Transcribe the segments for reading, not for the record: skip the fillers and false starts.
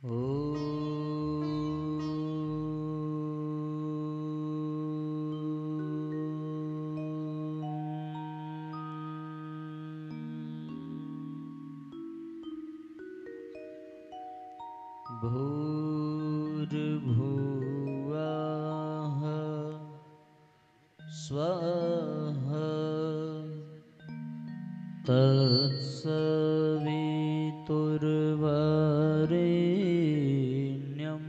भूर्भुवः स्वः तत्सवितुर्वरेण्यं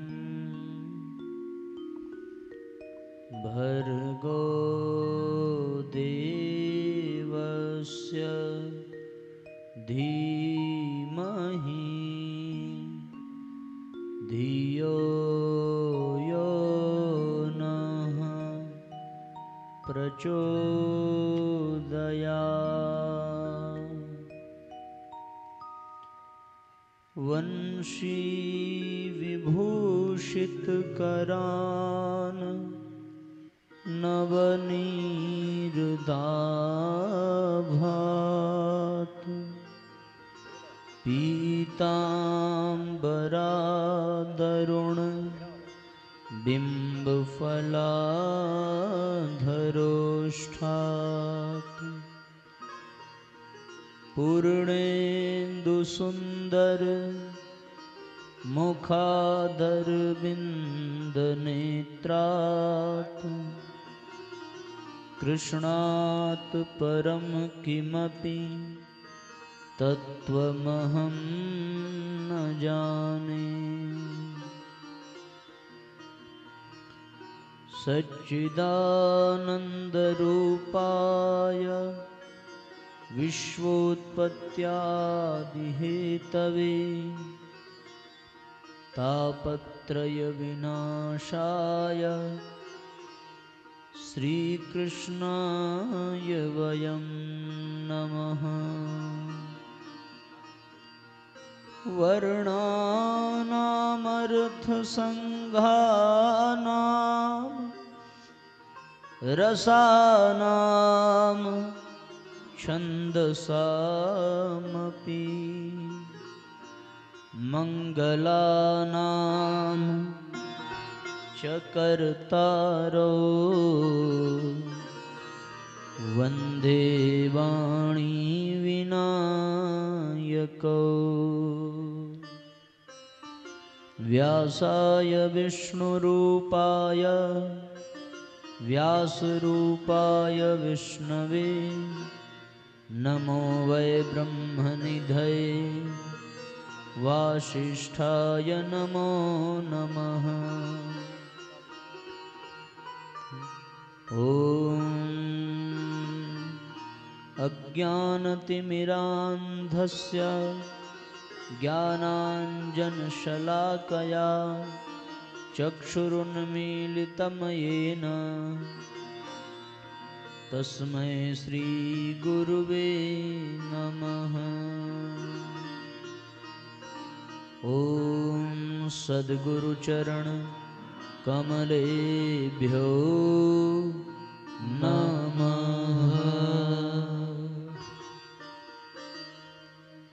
भर्गो देवस्य धीमहि धियो यो नः प्रचोदयात्। वंशी विभूषितकरान् नवनीर्दाभात् पीताम्बरादरुण बिम्बफलाधरोष्ठात् पूर्णेन्दुसुन्दर मुखादरविन्दनेत्रात् कृष्णात् परं किमपि तत्त्वमहं न जाने। सच्चिदानन्दरूपाय विश्वोत्पत्त्यादिहेतवे तापत्रयविनाशाय श्रीकृष्णाय वयं नमः। वर्णानामर्थसङ्घानां रसानां छन्दसामपि मङ्गलानां च कर्तारो वन्दे वाणी विनायकौ। व्यासाय विष्णुरूपाय व्यासरूपाय विष्णवे नमो वै ब्रह्मनिधये वासिष्ठाय नमो नमः। ॐ अज्ञानतिमिरान्धस्य ज्ञानाञ्जनशलाकया चक्षुरुन्मीलितं येन तस्मै श्रीगुरुवे नमः। ॐ सद्गुरुचरण कमलेभ्यो नमः।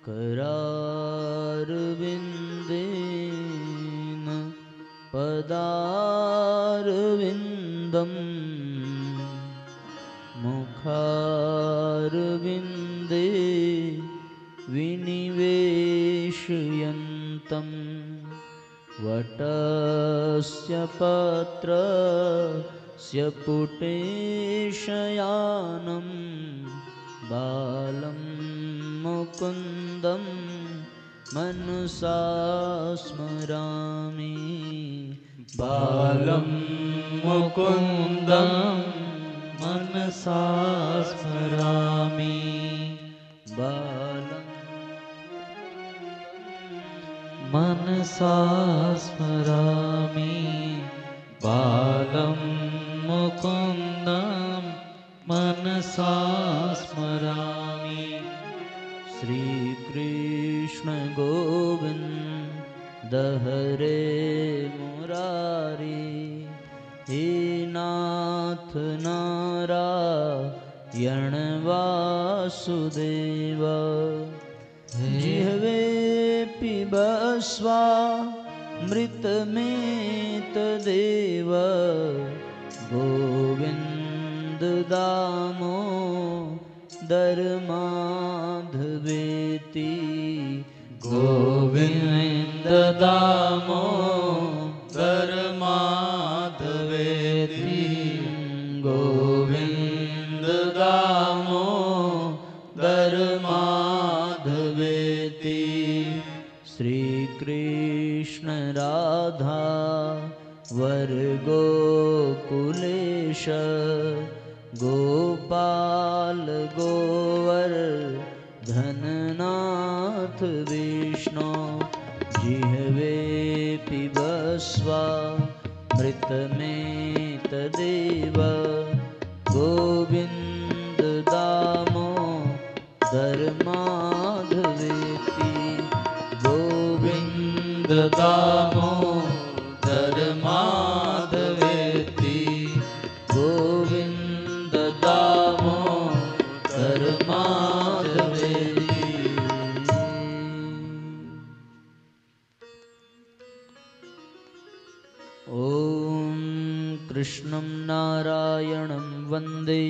करारविन्देन पदारविन्दं मुखारविन्दे विनिवेशयन्तं वटस्य पत्रस्य पुटेशयानं बालं मुकुन्दं मनसा स्मरामि। बालं मुकुन्दं मनसा स्मरामि। बालं मनसा स्मरामि। बालं मुकुन्दं मनसा स्मरामि। श्रीकृष्ण गोविन्द हरे मुरारी हे नाथ नारायण वासुदेव जिह्वे पिबस्वामृतमेतदेव गोविन्द दामोदरमाधवेति गोविन्द दामोदरमाधवेति गोविन्द दामोदरमाधवेति श्रीकृष्ण राधा वर गोकुलेश गोपाल गोवर धननाथ विष्णु जिह्वे पिबस्वामृतमेतदेव गोविन्द दामोदरमाधवेति गोविन्द दामोदरमाधवेति गोविन्द दामोदरमाधवेति। ॐ कृष्णं नारायणं वन्दे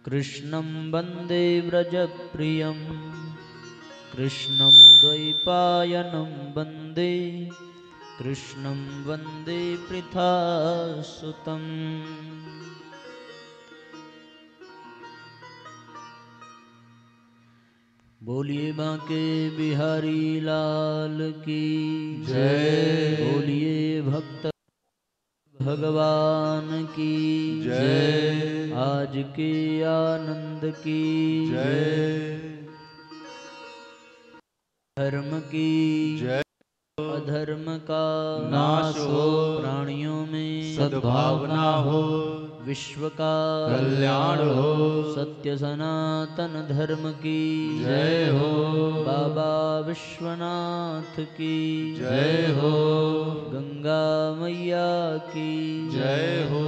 कृष्णं वन्दे व्रजप्रियं कृष्णं द्वैपायनं वन्दे कृष्णं वन्दे पृथासुतम्। बोलिए बांके बिहारी लाल की जय। बोलिए भक्त भगवान की जय। आज के आनंद की जय। धर्म की जय। अधर्म का नाश हो, प्राणियों में सद्भावना हो, विश्व का कल्याण हो, सत्य सनातन धर्म की जय हो। बाबा विश्वनाथ की जय हो। गंगा मैया की जय हो।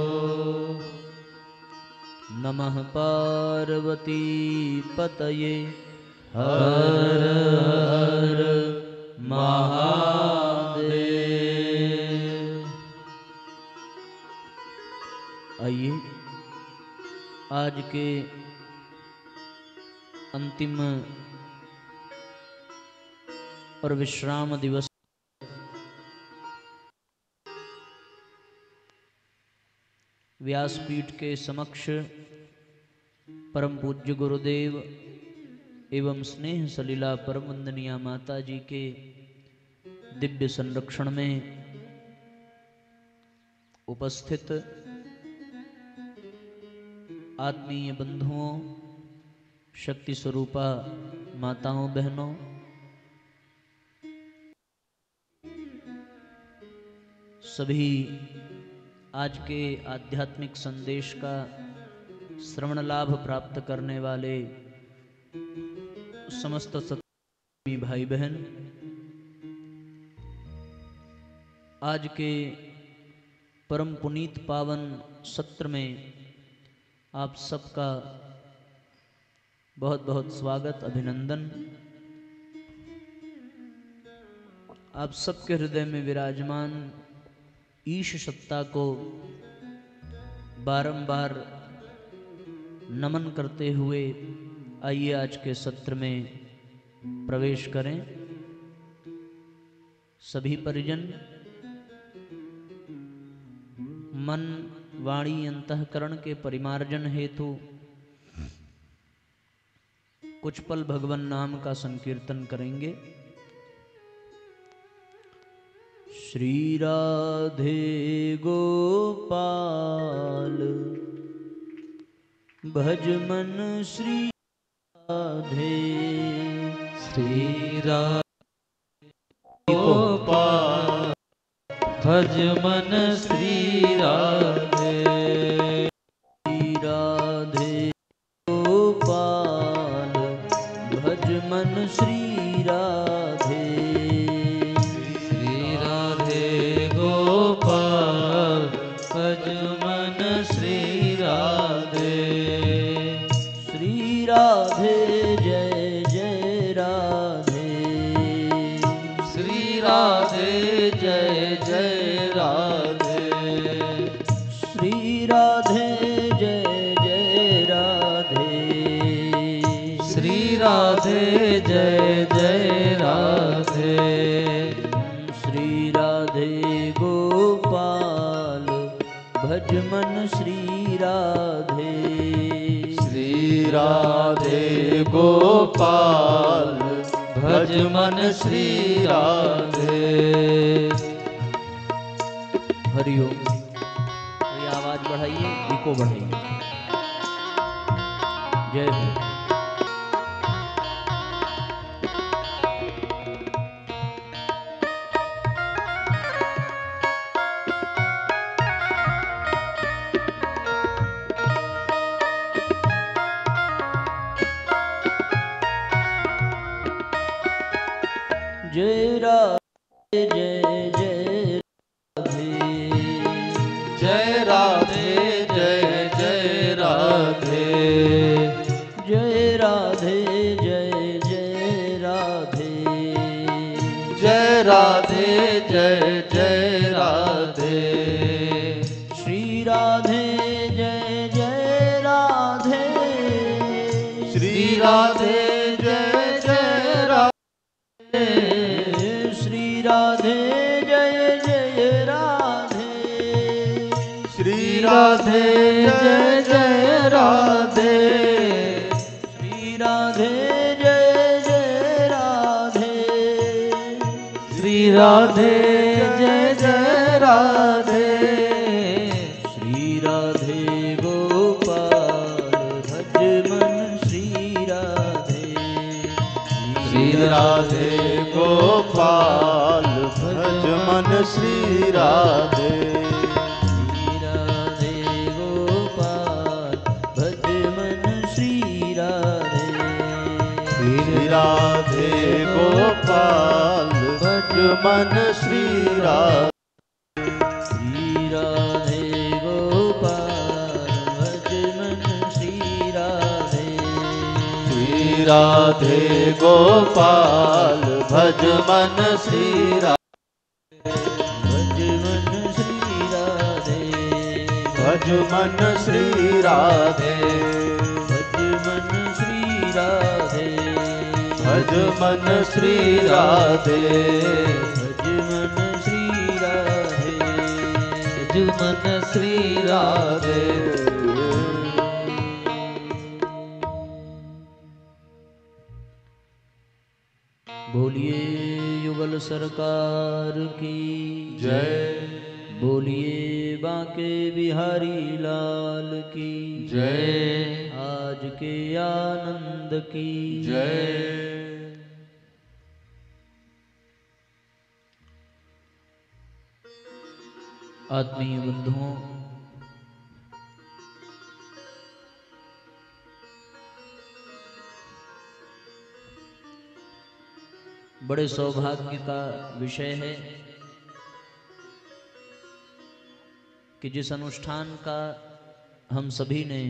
नमः पार्वती पतये हर हर महादेव। आइए आज के अंतिम और विश्राम दिवस व्यासपीठ के समक्ष परम पूज्य गुरुदेव एवं स्नेह सलीला परम वंदनीय माता जी के दिव्य संरक्षण में उपस्थित आत्मीय बंधुओं, शक्ति स्वरूपा माताओं बहनों, सभी आज के आध्यात्मिक संदेश का श्रवण लाभ प्राप्त करने वाले समस्त सत्संगी भाई बहन, आज के परम पुनीत पावन सत्र में आप सबका बहुत बहुत स्वागत, अभिनंदन। आप सबके हृदय में विराजमान ईश सत्ता को बारंबार नमन करते हुए आइए आज के सत्र में प्रवेश करें। सभी परिजन मन वाणी अंतःकरण के परिमार्जन हेतु कुछ पल भगवान नाम का संकीर्तन करेंगे। श्री राधे गोपाल भज मन श्री राधे, श्री राधे गोपाल भज मन श्री राधे, श्री राधे गोपाल भज मन श्री राधे, श्री राधे गोपाल भज मन श्री राधे। श्री राधे जय जय राधे, राधे जय जय राधे। श्री राधे जय जय राधे। श्री राधे जय जय राधे। श्री राधे गोपाल भज मन श्री राधे। श्री राधे गोपाल भज मन श्री राधे। हरिओम। थोड़ी आवाज बढ़ाइए, इको बढ़ाइए। जय हो। जय राधे जय जय राधे। जय राधे जय जय राधे। जय राधे जय जय राधे। जय राधे जय जय राधे। श्री राधे जय जय राधे। श्री राधे जय जय राधे। श्री राधे जय जय राधे। श्री राधे जय जय राधे। श्री राधे जय जय राधे। श्री राधे जय जय राधे। श्री राधे गोपाल भज मन श्री राधे। श्री राधे गोपाल भज मन श्री राधे। श्री राधे गोपाल भज मन श्री राधे। श्री राधे गोपाल भज मन श्री राधे। श्री राधे गोपाल भज मन श्री राधे। श्री राधे गोपाल भज मन श्री राधे। भज मन श्री राधे। भज मन श्री राधे। भज मन श्री राधे। भज मन श्री राधे। भज मन श्री राधे। भज मन श्री राधे। बोलिए युगल सरकार की जय। बोलिए बांके बिहारी लाल की जय। आज के आनंद की जय। आत्मीय बंधुओं, बड़े सौभाग्य का विषय है कि जिस अनुष्ठान का हम सभी ने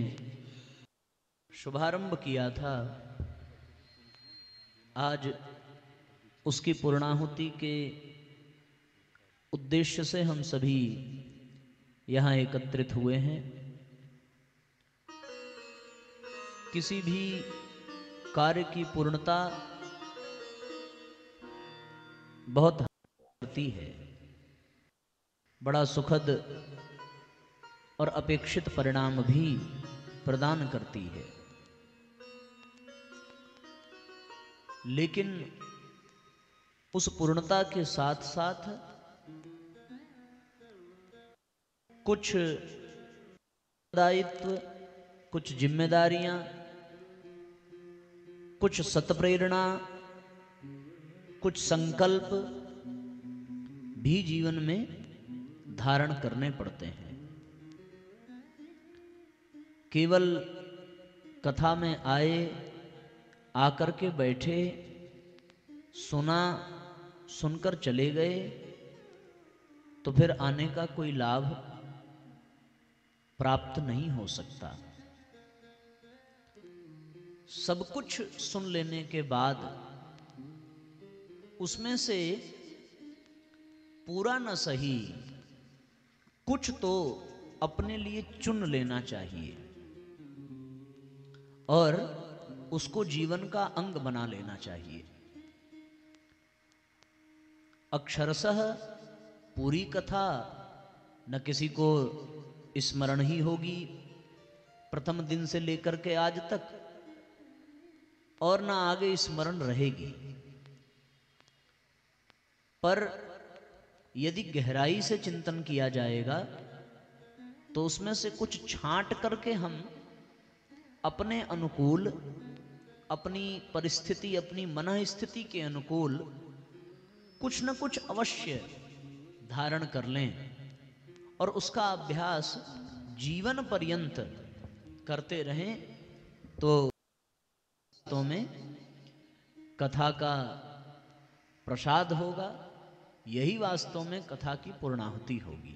शुभारंभ किया था, आज उसकी पूर्णाहुति के उद्देश्य से हम सभी यहाँ एकत्रित हुए हैं। किसी भी कार्य की पूर्णता बहुत होती है, बड़ा सुखद और अपेक्षित परिणाम भी प्रदान करती है। लेकिन उस पूर्णता के साथ साथ कुछ दायित्व, कुछ जिम्मेदारियां, कुछ सत्प्रेरणा, कुछ संकल्प भी जीवन में धारण करने पड़ते हैं। केवल कथा में आए, आकर के बैठे, सुना, सुनकर चले गए तो फिर आने का कोई लाभ प्राप्त नहीं हो सकता। सब कुछ सुन लेने के बाद उसमें से पूरा न सही, कुछ तो अपने लिए चुन लेना चाहिए और उसको जीवन का अंग बना लेना चाहिए। अक्षरशः पूरी कथा न किसी को स्मरण ही होगी प्रथम दिन से लेकर के आज तक, और न आगे स्मरण रहेगी। पर यदि गहराई से चिंतन किया जाएगा तो उसमें से कुछ छांट करके हम अपने अनुकूल, अपनी परिस्थिति, अपनी मन स्थिति के अनुकूल कुछ न कुछ अवश्य धारण कर लें और उसका अभ्यास जीवन पर्यंत करते रहें, तो वास्तव में कथा का प्रसाद होगा। यही वास्तव में कथा की पूर्णाहुति होगी।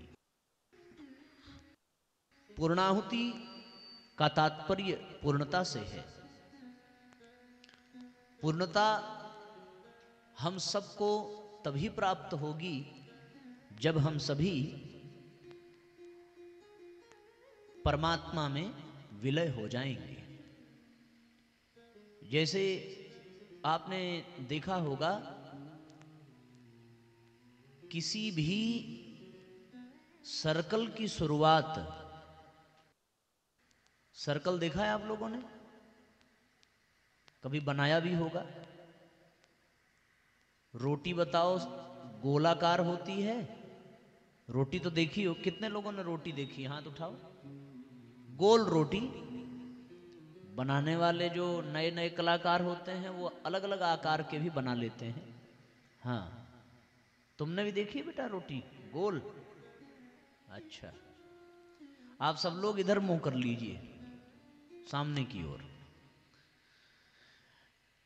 पूर्णाहुति का तात्पर्य पूर्णता से है। पूर्णता हम सबको तभी प्राप्त होगी जब हम सभी परमात्मा में विलय हो जाएंगे। जैसे आपने देखा होगा, किसी भी सर्कल की शुरुआत, सर्कल देखा है आप लोगों ने? कभी बनाया भी होगा। रोटी बताओ गोलाकार होती है? रोटी तो देखी हो, कितने लोगों ने रोटी देखी? हाथ उठाओ। गोल रोटी बनाने वाले जो नए नए कलाकार होते हैं वो अलग अलग आकार के भी बना लेते हैं। हाँ, तुमने भी देखी है बेटा रोटी गोल? अच्छा, आप सब लोग इधर मुंह कर लीजिए, सामने की ओर।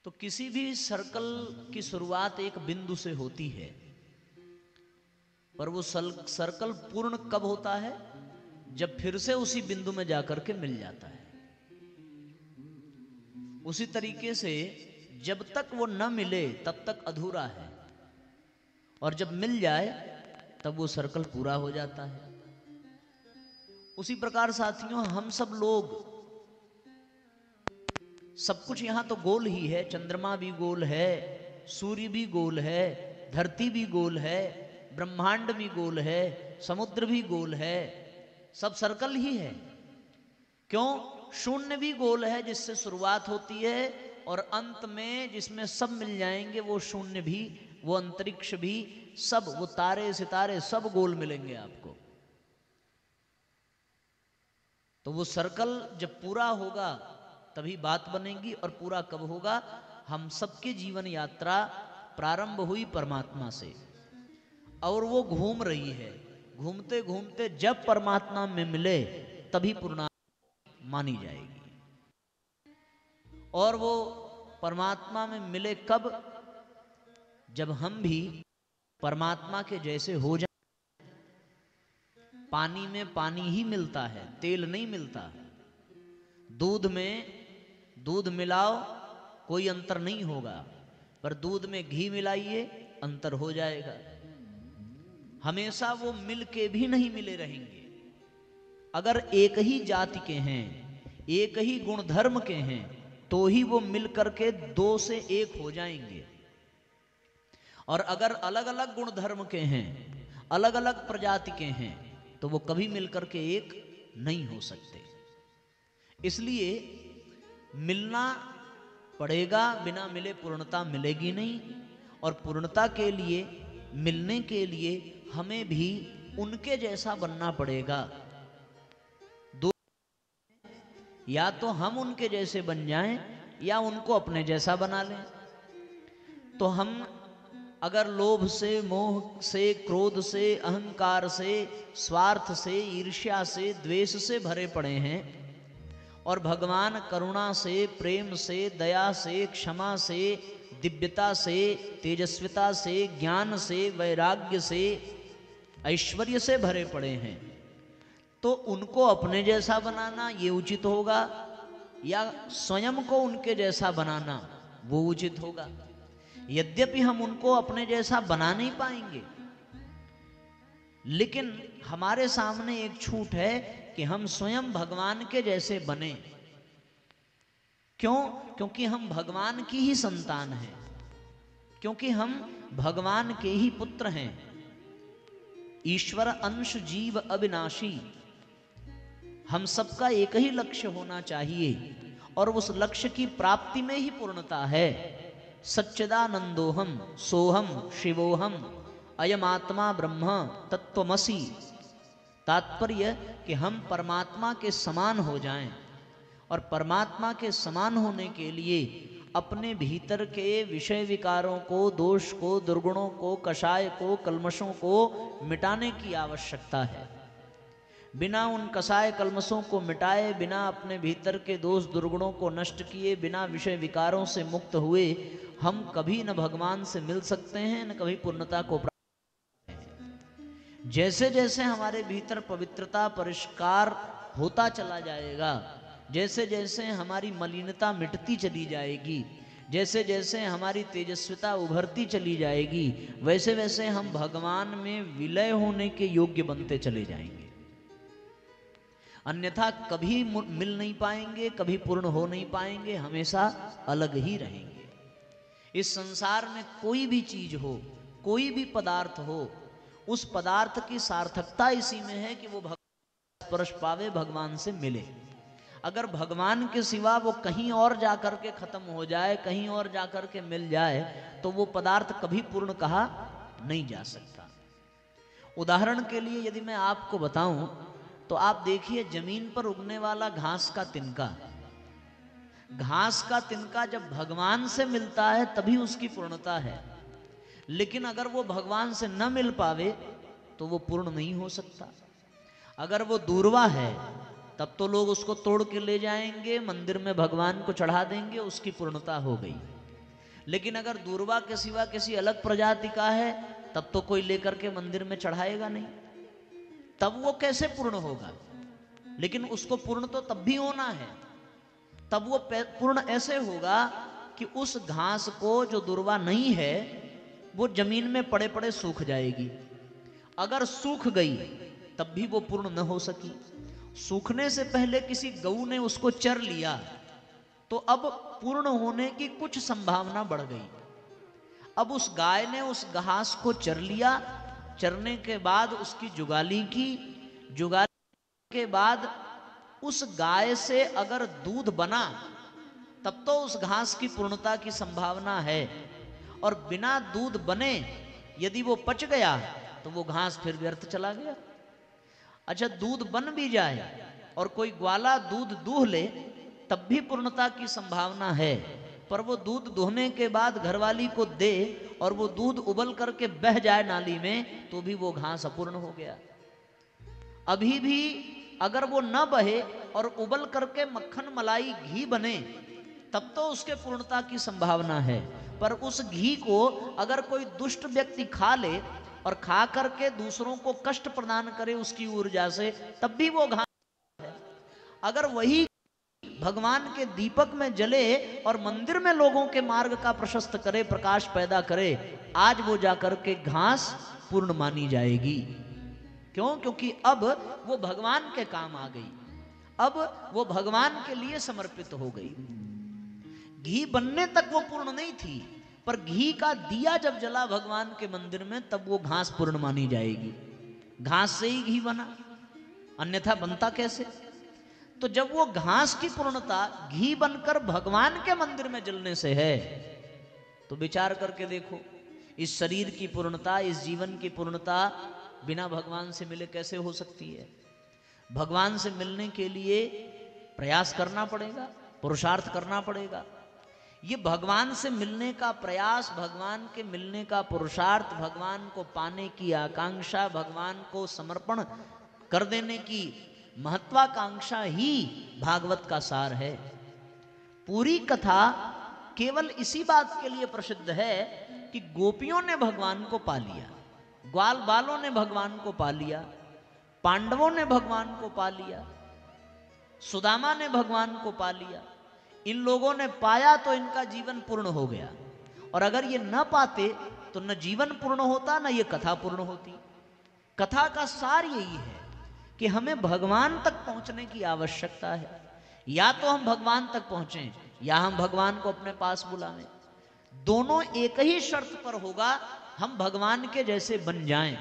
तो किसी भी सर्कल की शुरुआत एक बिंदु से होती है, पर वो सर्कल पूर्ण कब होता है? जब फिर से उसी बिंदु में जाकर के मिल जाता है। उसी तरीके से जब तक वो न मिले तब तक अधूरा है, और जब मिल जाए तब वो सर्कल पूरा हो जाता है। उसी प्रकार साथियों, हम सब लोग, सब कुछ यहां तो गोल ही है। चंद्रमा भी गोल है, सूर्य भी गोल है, धरती भी गोल है, ब्रह्मांड भी गोल है, समुद्र भी गोल है, सब सर्कल ही है। क्यों? शून्य भी गोल है जिससे शुरुआत होती है, और अंत में जिसमें सब मिल जाएंगे वो शून्य भी, वो अंतरिक्ष भी, सब वो तारे सितारे सब गोल मिलेंगे आपको। तो वो सर्कल जब पूरा होगा तभी बात बनेगी। और पूरा कब होगा? हम सबकी जीवन यात्रा प्रारंभ हुई परमात्मा से, और वो घूम रही है। घूमते घूमते जब परमात्मा में मिले तभी पूर्णा मानी जाएगी। और वो परमात्मा में मिले कब? जब हम भी परमात्मा के जैसे हो जाए। पानी में पानी ही मिलता है, तेल नहीं मिलता। दूध में दूध मिलाओ कोई अंतर नहीं होगा, पर दूध में घी मिलाइए अंतर हो जाएगा। हमेशा वो मिल के भी नहीं मिले रहेंगे। अगर एक ही जाति के हैं, एक ही गुण धर्म के हैं, तो ही वो मिल करके दो से एक हो जाएंगे। और अगर अलग अलग गुण धर्म के हैं, अलग अलग प्रजाति के हैं, तो वो कभी मिलकर के एक नहीं हो सकते। इसलिए मिलना पड़ेगा, बिना मिले पूर्णता मिलेगी नहीं। और पूर्णता के लिए, मिलने के लिए हमें भी उनके जैसा बनना पड़ेगा। दो, या तो हम उनके जैसे बन जाएं या उनको अपने जैसा बना लें। तो हम अगर लोभ से, मोह से, क्रोध से, अहंकार से, स्वार्थ से, ईर्ष्या से, द्वेष से भरे पड़े हैं, और भगवान करुणा से, प्रेम से, दया से, क्षमा से, दिव्यता से, तेजस्विता से, ज्ञान से, वैराग्य से, ऐश्वर्य से भरे पड़े हैं, तो उनको अपने जैसा बनाना ये उचित होगा, या स्वयं को उनके जैसा बनाना वो उचित होगा। यद्यपि हम उनको अपने जैसा बना नहीं पाएंगे, लेकिन हमारे सामने एक छूट है कि हम स्वयं भगवान के जैसे बने। क्यों? क्योंकि हम भगवान की ही संतान हैं, क्योंकि हम भगवान के ही पुत्र हैं। ईश्वर अंश जीव अविनाशी, हम सबका एक ही लक्ष्य होना चाहिए और उस लक्ष्य की प्राप्ति में ही पूर्णता है। सच्चिदानंदोहम सोहम शिवोहम अयमात्मा ब्रह्म तत्वमसि। तात्पर्य कि हम परमात्मा के समान हो जाएं, और परमात्मा के समान होने के लिए अपने भीतर के विषय विकारों को, दोष को, दुर्गुणों को, कषाय को, कल्मशों को मिटाने की आवश्यकता है। बिना उन कसाय कल्मशों को मिटाए, बिना अपने भीतर के दोष दुर्गुणों को नष्ट किए, बिना विषय विकारों से मुक्त हुए हम कभी न भगवान से मिल सकते हैं, न कभी पूर्णता को प्राप्त हैं। जैसे जैसे हमारे भीतर पवित्रता परिष्कार होता चला जाएगा, जैसे जैसे हमारी मलिनता मिटती चली जाएगी, जैसे जैसे हमारी तेजस्विता उभरती चली जाएगी, वैसे वैसे हम भगवान में विलय होने के योग्य बनते चले जाएंगे। अन्यथा कभी मिल नहीं पाएंगे, कभी पूर्ण हो नहीं पाएंगे, हमेशा अलग ही रहेंगे। इस संसार में कोई भी चीज हो, कोई भी पदार्थ हो, उस पदार्थ की सार्थकता इसी में है कि वो भगवान स्पर्श पावे, भगवान से मिले। अगर भगवान के सिवा वो कहीं और जाकर के खत्म हो जाए, कहीं और जाकर के मिल जाए, तो वो पदार्थ कभी पूर्ण कहा नहीं जा सकता। उदाहरण के लिए यदि मैं आपको बताऊं तो आप देखिए, जमीन पर उगने वाला घास का तिनका, घास का तिनका जब भगवान से मिलता है तभी उसकी पूर्णता है। लेकिन अगर वो भगवान से न मिल पावे तो वो पूर्ण नहीं हो सकता। अगर वो दूर्वा है तब तो लोग उसको तोड़ के ले जाएंगे, मंदिर में भगवान को चढ़ा देंगे, उसकी पूर्णता हो गई। लेकिन अगर दूर्वा के सिवा किसी अलग प्रजाति का है तब तो कोई लेकर के मंदिर में चढ़ाएगा नहीं, तब वो कैसे पूर्ण होगा? लेकिन उसको पूर्ण तो तब भी होना है। तब वो पूर्ण ऐसे होगा कि उस घास को, जो दुर्वा नहीं है, वो जमीन में पड़े पड़े सूख जाएगी। अगर सूख गई तब भी वो पूर्ण न हो सकी। सूखने से पहले किसी गऊ ने उसको चर लिया तो अब पूर्ण होने की कुछ संभावना बढ़ गई। अब उस गाय ने उस घास को चर लिया, चरने के बाद उसकी जुगाली की, जुगाली के बाद उस गाय से अगर दूध बना तब तो उस घास की पूर्णता की संभावना है। और बिना दूध बने यदि वो पच गया तो वो घास फिर व्यर्थ चला गया। अच्छा, दूध बन भी जाए और कोई ग्वाला दूध दूह ले तब भी पूर्णता की संभावना है, पर वो दूध दुहने के बाद घरवाली को दे और वो दूध उबल करके बह जाए नाली में तो भी वो घास अपूर्ण हो गया। अभी भी अगर वो न बहे और उबल करके मक्खन मलाई घी बने तब तो उसके पूर्णता की संभावना है। पर उस घी को अगर कोई दुष्ट व्यक्ति खा ले और खा करके दूसरों को कष्ट प्रदान करे उसकी ऊर्जा से, तब भी वो घास है। अगर वही भगवान के दीपक में जले और मंदिर में लोगों के मार्ग का प्रशस्त करे, प्रकाश पैदा करे, आज वो जाकर के घास पूर्ण मानी जाएगी। क्यों? क्योंकि अब वो भगवान के काम आ गई, अब वो भगवान के लिए समर्पित हो गई। घी बनने तक वो पूर्ण नहीं थी, पर घी का दिया जब जला भगवान के मंदिर में तब वो घास पूर्ण मानी जाएगी। घास से ही घी बना, अन्यथा बनता कैसे? तो जब वो घास की पूर्णता घी बनकर भगवान के मंदिर में जलने से है, तो विचार करके देखो, इस शरीर की पूर्णता, इस जीवन की पूर्णता बिना भगवान से मिले कैसे हो सकती है? भगवान से मिलने के लिए प्रयास करना पड़ेगा, पुरुषार्थ करना पड़ेगा। ये भगवान से मिलने का प्रयास, भगवान के मिलने का पुरुषार्थ, भगवान को पाने की आकांक्षा, भगवान को समर्पण कर देने की महत्वाकांक्षा ही भागवत का सार है। पूरी कथा केवल इसी बात के लिए प्रसिद्ध है कि गोपियों ने भगवान को पा लिया, ग्वाल बालों ने भगवान को पा लिया, पांडवों ने भगवान को पा लिया, सुदामा ने भगवान को पा लिया। इन लोगों ने पाया तो इनका जीवन पूर्ण हो गया, और अगर ये न पाते तो न जीवन पूर्ण होता, न ये कथा पूर्ण होती। कथा का सार यही है कि हमें भगवान तक पहुंचने की आवश्यकता है। या तो हम भगवान तक पहुंचें या हम भगवान को अपने पास बुलावें। दोनों एक ही शर्त पर होगा, हम भगवान के जैसे बन जाएं।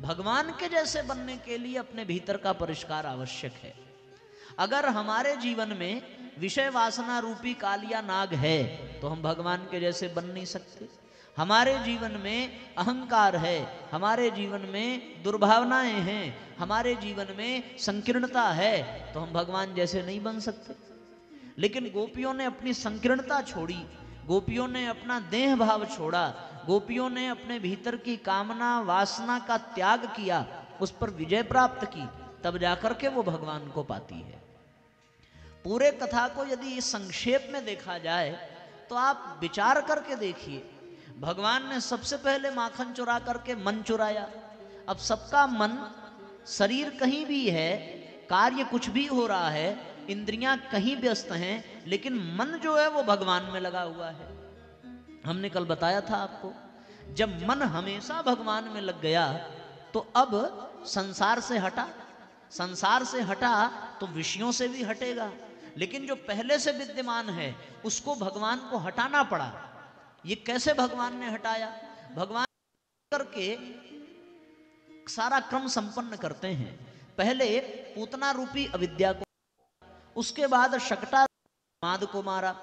भगवान के जैसे बनने के लिए अपने भीतर का परिष्कार आवश्यक है। अगर हमारे जीवन में विषय वासना रूपी कालिया नाग है तो हम भगवान के जैसे बन नहीं सकते। हमारे जीवन में अहंकार है, हमारे जीवन में दुर्भावनाएं हैं, हमारे जीवन में संकीर्णता है, तो हम भगवान जैसे नहीं बन सकते। लेकिन गोपियों ने अपनी संकीर्णता छोड़ी, गोपियों ने अपना देह भाव छोड़ा, गोपियों ने अपने भीतर की कामना वासना का त्याग किया, उस पर विजय प्राप्त की, तब जाकर के वो भगवान को पाती है। पूरे कथा को यदि संक्षेप में देखा जाए तो आप विचार करके देखिए, भगवान ने सबसे पहले माखन चुरा करके मन चुराया। अब सबका मन, शरीर कहीं भी है, कार्य कुछ भी हो रहा है, इंद्रियां कहीं व्यस्त हैं, लेकिन मन जो है वो भगवान में लगा हुआ है। हमने कल बताया था आपको, जब मन हमेशा भगवान में लग गया तो अब संसार से हटा, संसार से हटा तो विषयों से भी हटेगा। लेकिन जो पहले से विद्यमान है उसको भगवान को हटाना पड़ा। ये कैसे भगवान ने हटाया? भगवान करके सारा क्रम संपन्न करते हैं। पहले पूतना रूपी अविद्या को, उसके बाद शकटा माद को मारा,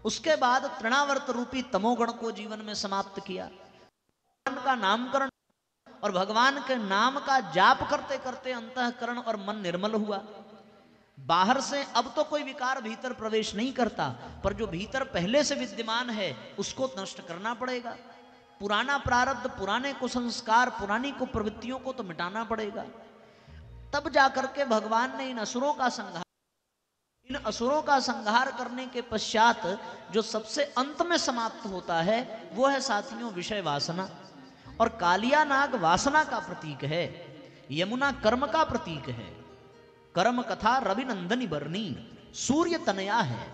उसके बाद तृणावर्त रूपी तमोगुण को जीवन में समाप्त किया। भगवान का नामकरण और भगवान के नाम का जाप करते करते अंतःकरण और मन निर्मल हुआ। बाहर से अब तो कोई विकार भीतर प्रवेश नहीं करता, पर जो भीतर पहले से विद्यमान है उसको नष्ट करना पड़ेगा। पुराना प्रारब्ध, पुराने कुसंस्कार, पुरानी कुप्रवृत्तियों को तो मिटाना पड़ेगा। तब जाकर के भगवान ने इन असुरों का संहार, इन असुरों का संहार करने के पश्चात जो सबसे अंत में समाप्त होता है वो है साथियों विषय वासना। और कालिया नाग वासना का प्रतीक है, यमुना कर्म का प्रतीक है। कर्म कथा रवि नंदनी बरनी, सूर्य तनया है।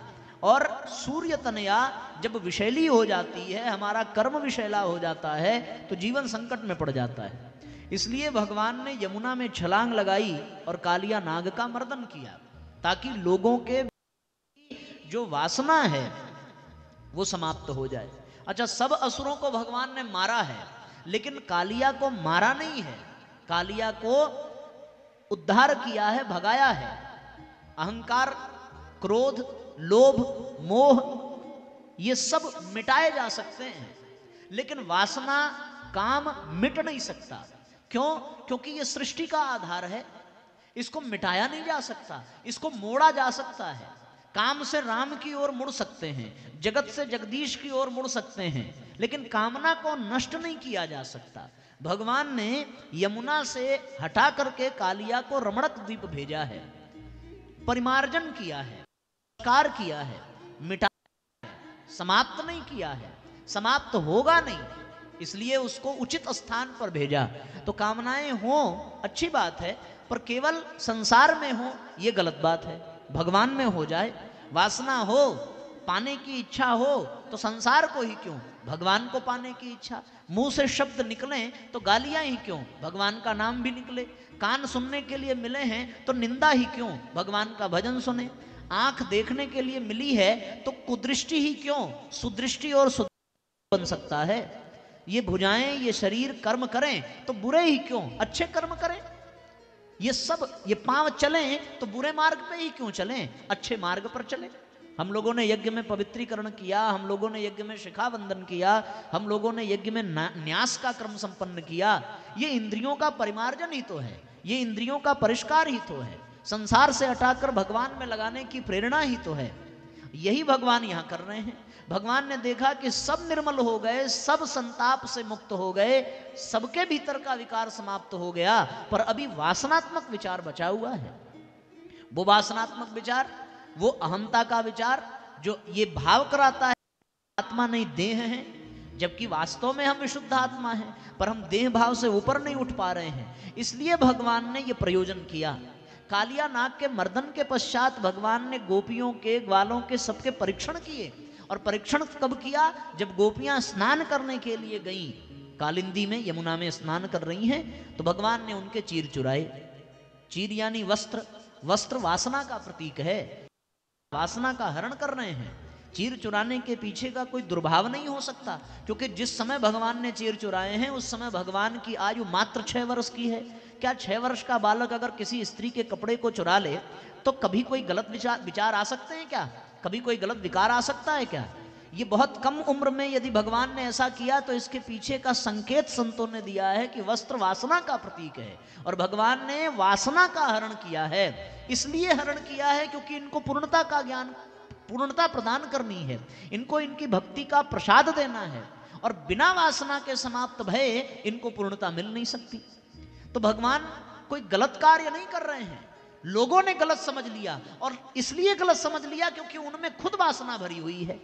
और सूर्य तनया जब विषैली हो जाती है, हमारा कर्म विषैला हो जाता है, तो जीवन संकट में पड़ जाता है। इसलिए भगवान ने यमुना में छलांग लगाई और कालिया नाग का मर्दन किया, ताकि लोगों के जो वासना है वो समाप्त हो जाए। अच्छा, सब असुरों को भगवान ने मारा है, लेकिन कालिया को मारा नहीं है, कालिया को उद्धार किया है, भगाया है। अहंकार, क्रोध, लोभ, मोह ये सब मिटाए जा सकते हैं, लेकिन वासना, काम मिट नहीं सकता। क्यों? क्योंकि ये सृष्टि का आधार है, इसको मिटाया नहीं जा सकता, इसको मोड़ा जा सकता है। काम से राम की ओर मुड़ सकते हैं, जगत से जगदीश की ओर मुड़ सकते हैं, लेकिन कामना को नष्ट नहीं किया जा सकता। भगवान ने यमुना से हटा करके कालिया को रमणक द्वीप भेजा है, परिमार्जन किया है, संस्कार किया है, मिटाया है, समाप्त नहीं किया है, समाप्त होगा नहीं, इसलिए उसको उचित स्थान पर भेजा। तो कामनाएं हो अच्छी बात है, पर केवल संसार में हो ये गलत बात है। भगवान में हो जाए, वासना हो, पाने की इच्छा हो, तो संसार को ही क्यों, भगवान को पाने की इच्छा। मुंह से शब्द निकले तो गालियां ही क्यों, भगवान का नाम भी निकले। कान सुनने के लिए मिले हैं तो निंदा ही क्यों, भगवान का भजन सुने। आंख देखने के लिए मिली है तो कुदृष्टि ही क्यों, सुदृष्टि और सुदृष्टि बन सकता है। ये भुजाएं, ये शरीर कर्म करें तो बुरे ही क्यों, अच्छे कर्म करें। ये सब, ये पांव चलें तो बुरे मार्ग पे ही क्यों चलें, अच्छे मार्ग पर चलें। हम लोगों ने यज्ञ में पवित्रीकरण किया, हम लोगों ने यज्ञ में शिखा बंधन किया, हम लोगों ने यज्ञ में न्यास का क्रम संपन्न किया। ये इंद्रियों का परिमार्जन ही तो है, ये इंद्रियों का परिष्कार ही तो है, संसार से हटाकर भगवान में लगाने की प्रेरणा ही तो है। यही भगवान यहां कर रहे हैं। भगवान ने देखा कि सब निर्मल हो गए, सब संताप से मुक्त हो गए, सबके भीतर का विकार समाप्त हो गया, पर अभी वासनात्मक विचार बचा हुआ है। वो वासनात्मक विचार, वो अहंता का विचार, जो ये भाव कराता है आत्मा नहीं देह है, जबकि वास्तव में हम विशुद्ध आत्मा हैं, पर हम देह भाव से ऊपर नहीं उठ पा रहे हैं। इसलिए भगवान ने ये प्रयोजन किया। कालिया नाग के मर्दन के पश्चात भगवान ने गोपियों के, ग्वालों के सबके परीक्षण किए। और परीक्षण कब किया? जब गोपियां स्नान करने के लिए गईं कालिंदी में यमुना में स्नान कर रही हैं, तो भगवान ने उनके चीर चुराए। चीर यानी वस्त्र, वस्त्र वासना का प्रतीक है, वासना का हरण कर रहे हैं। चीर चुराने के पीछे का कोई दुर्भाव नहीं हो सकता, क्योंकि जिस समय भगवान ने चीर चुराए हैं उस समय भगवान की आयु मात्र 6 वर्ष की है। क्या 6 वर्ष का बालक अगर किसी स्त्री के कपड़े को चुरा ले तो कभी कोई गलत विचार आ सकते हैं क्या? कभी कोई गलत विकार आ सकता है क्या? ये बहुत कम उम्र में यदि भगवान ने ऐसा किया तो इसके पीछे का संकेत संतों ने दिया है कि वस्त्र वासना का प्रतीक है, और भगवान ने वासना का हरण किया है। इसलिए हरण किया है क्योंकि इनको पूर्णता का ज्ञान, पूर्णता प्रदान करनी है, इनको इनकी भक्ति का प्रसाद देना है, और बिना वासना के समाप्त भय इनको पूर्णता मिल नहीं सकती। तो भगवान कोई गलत कार्य नहीं कर रहे हैं, लोगों ने गलत समझ लिया, और इसलिए गलत समझ लिया क्योंकि उनमें खुद वासना भरी हुई है।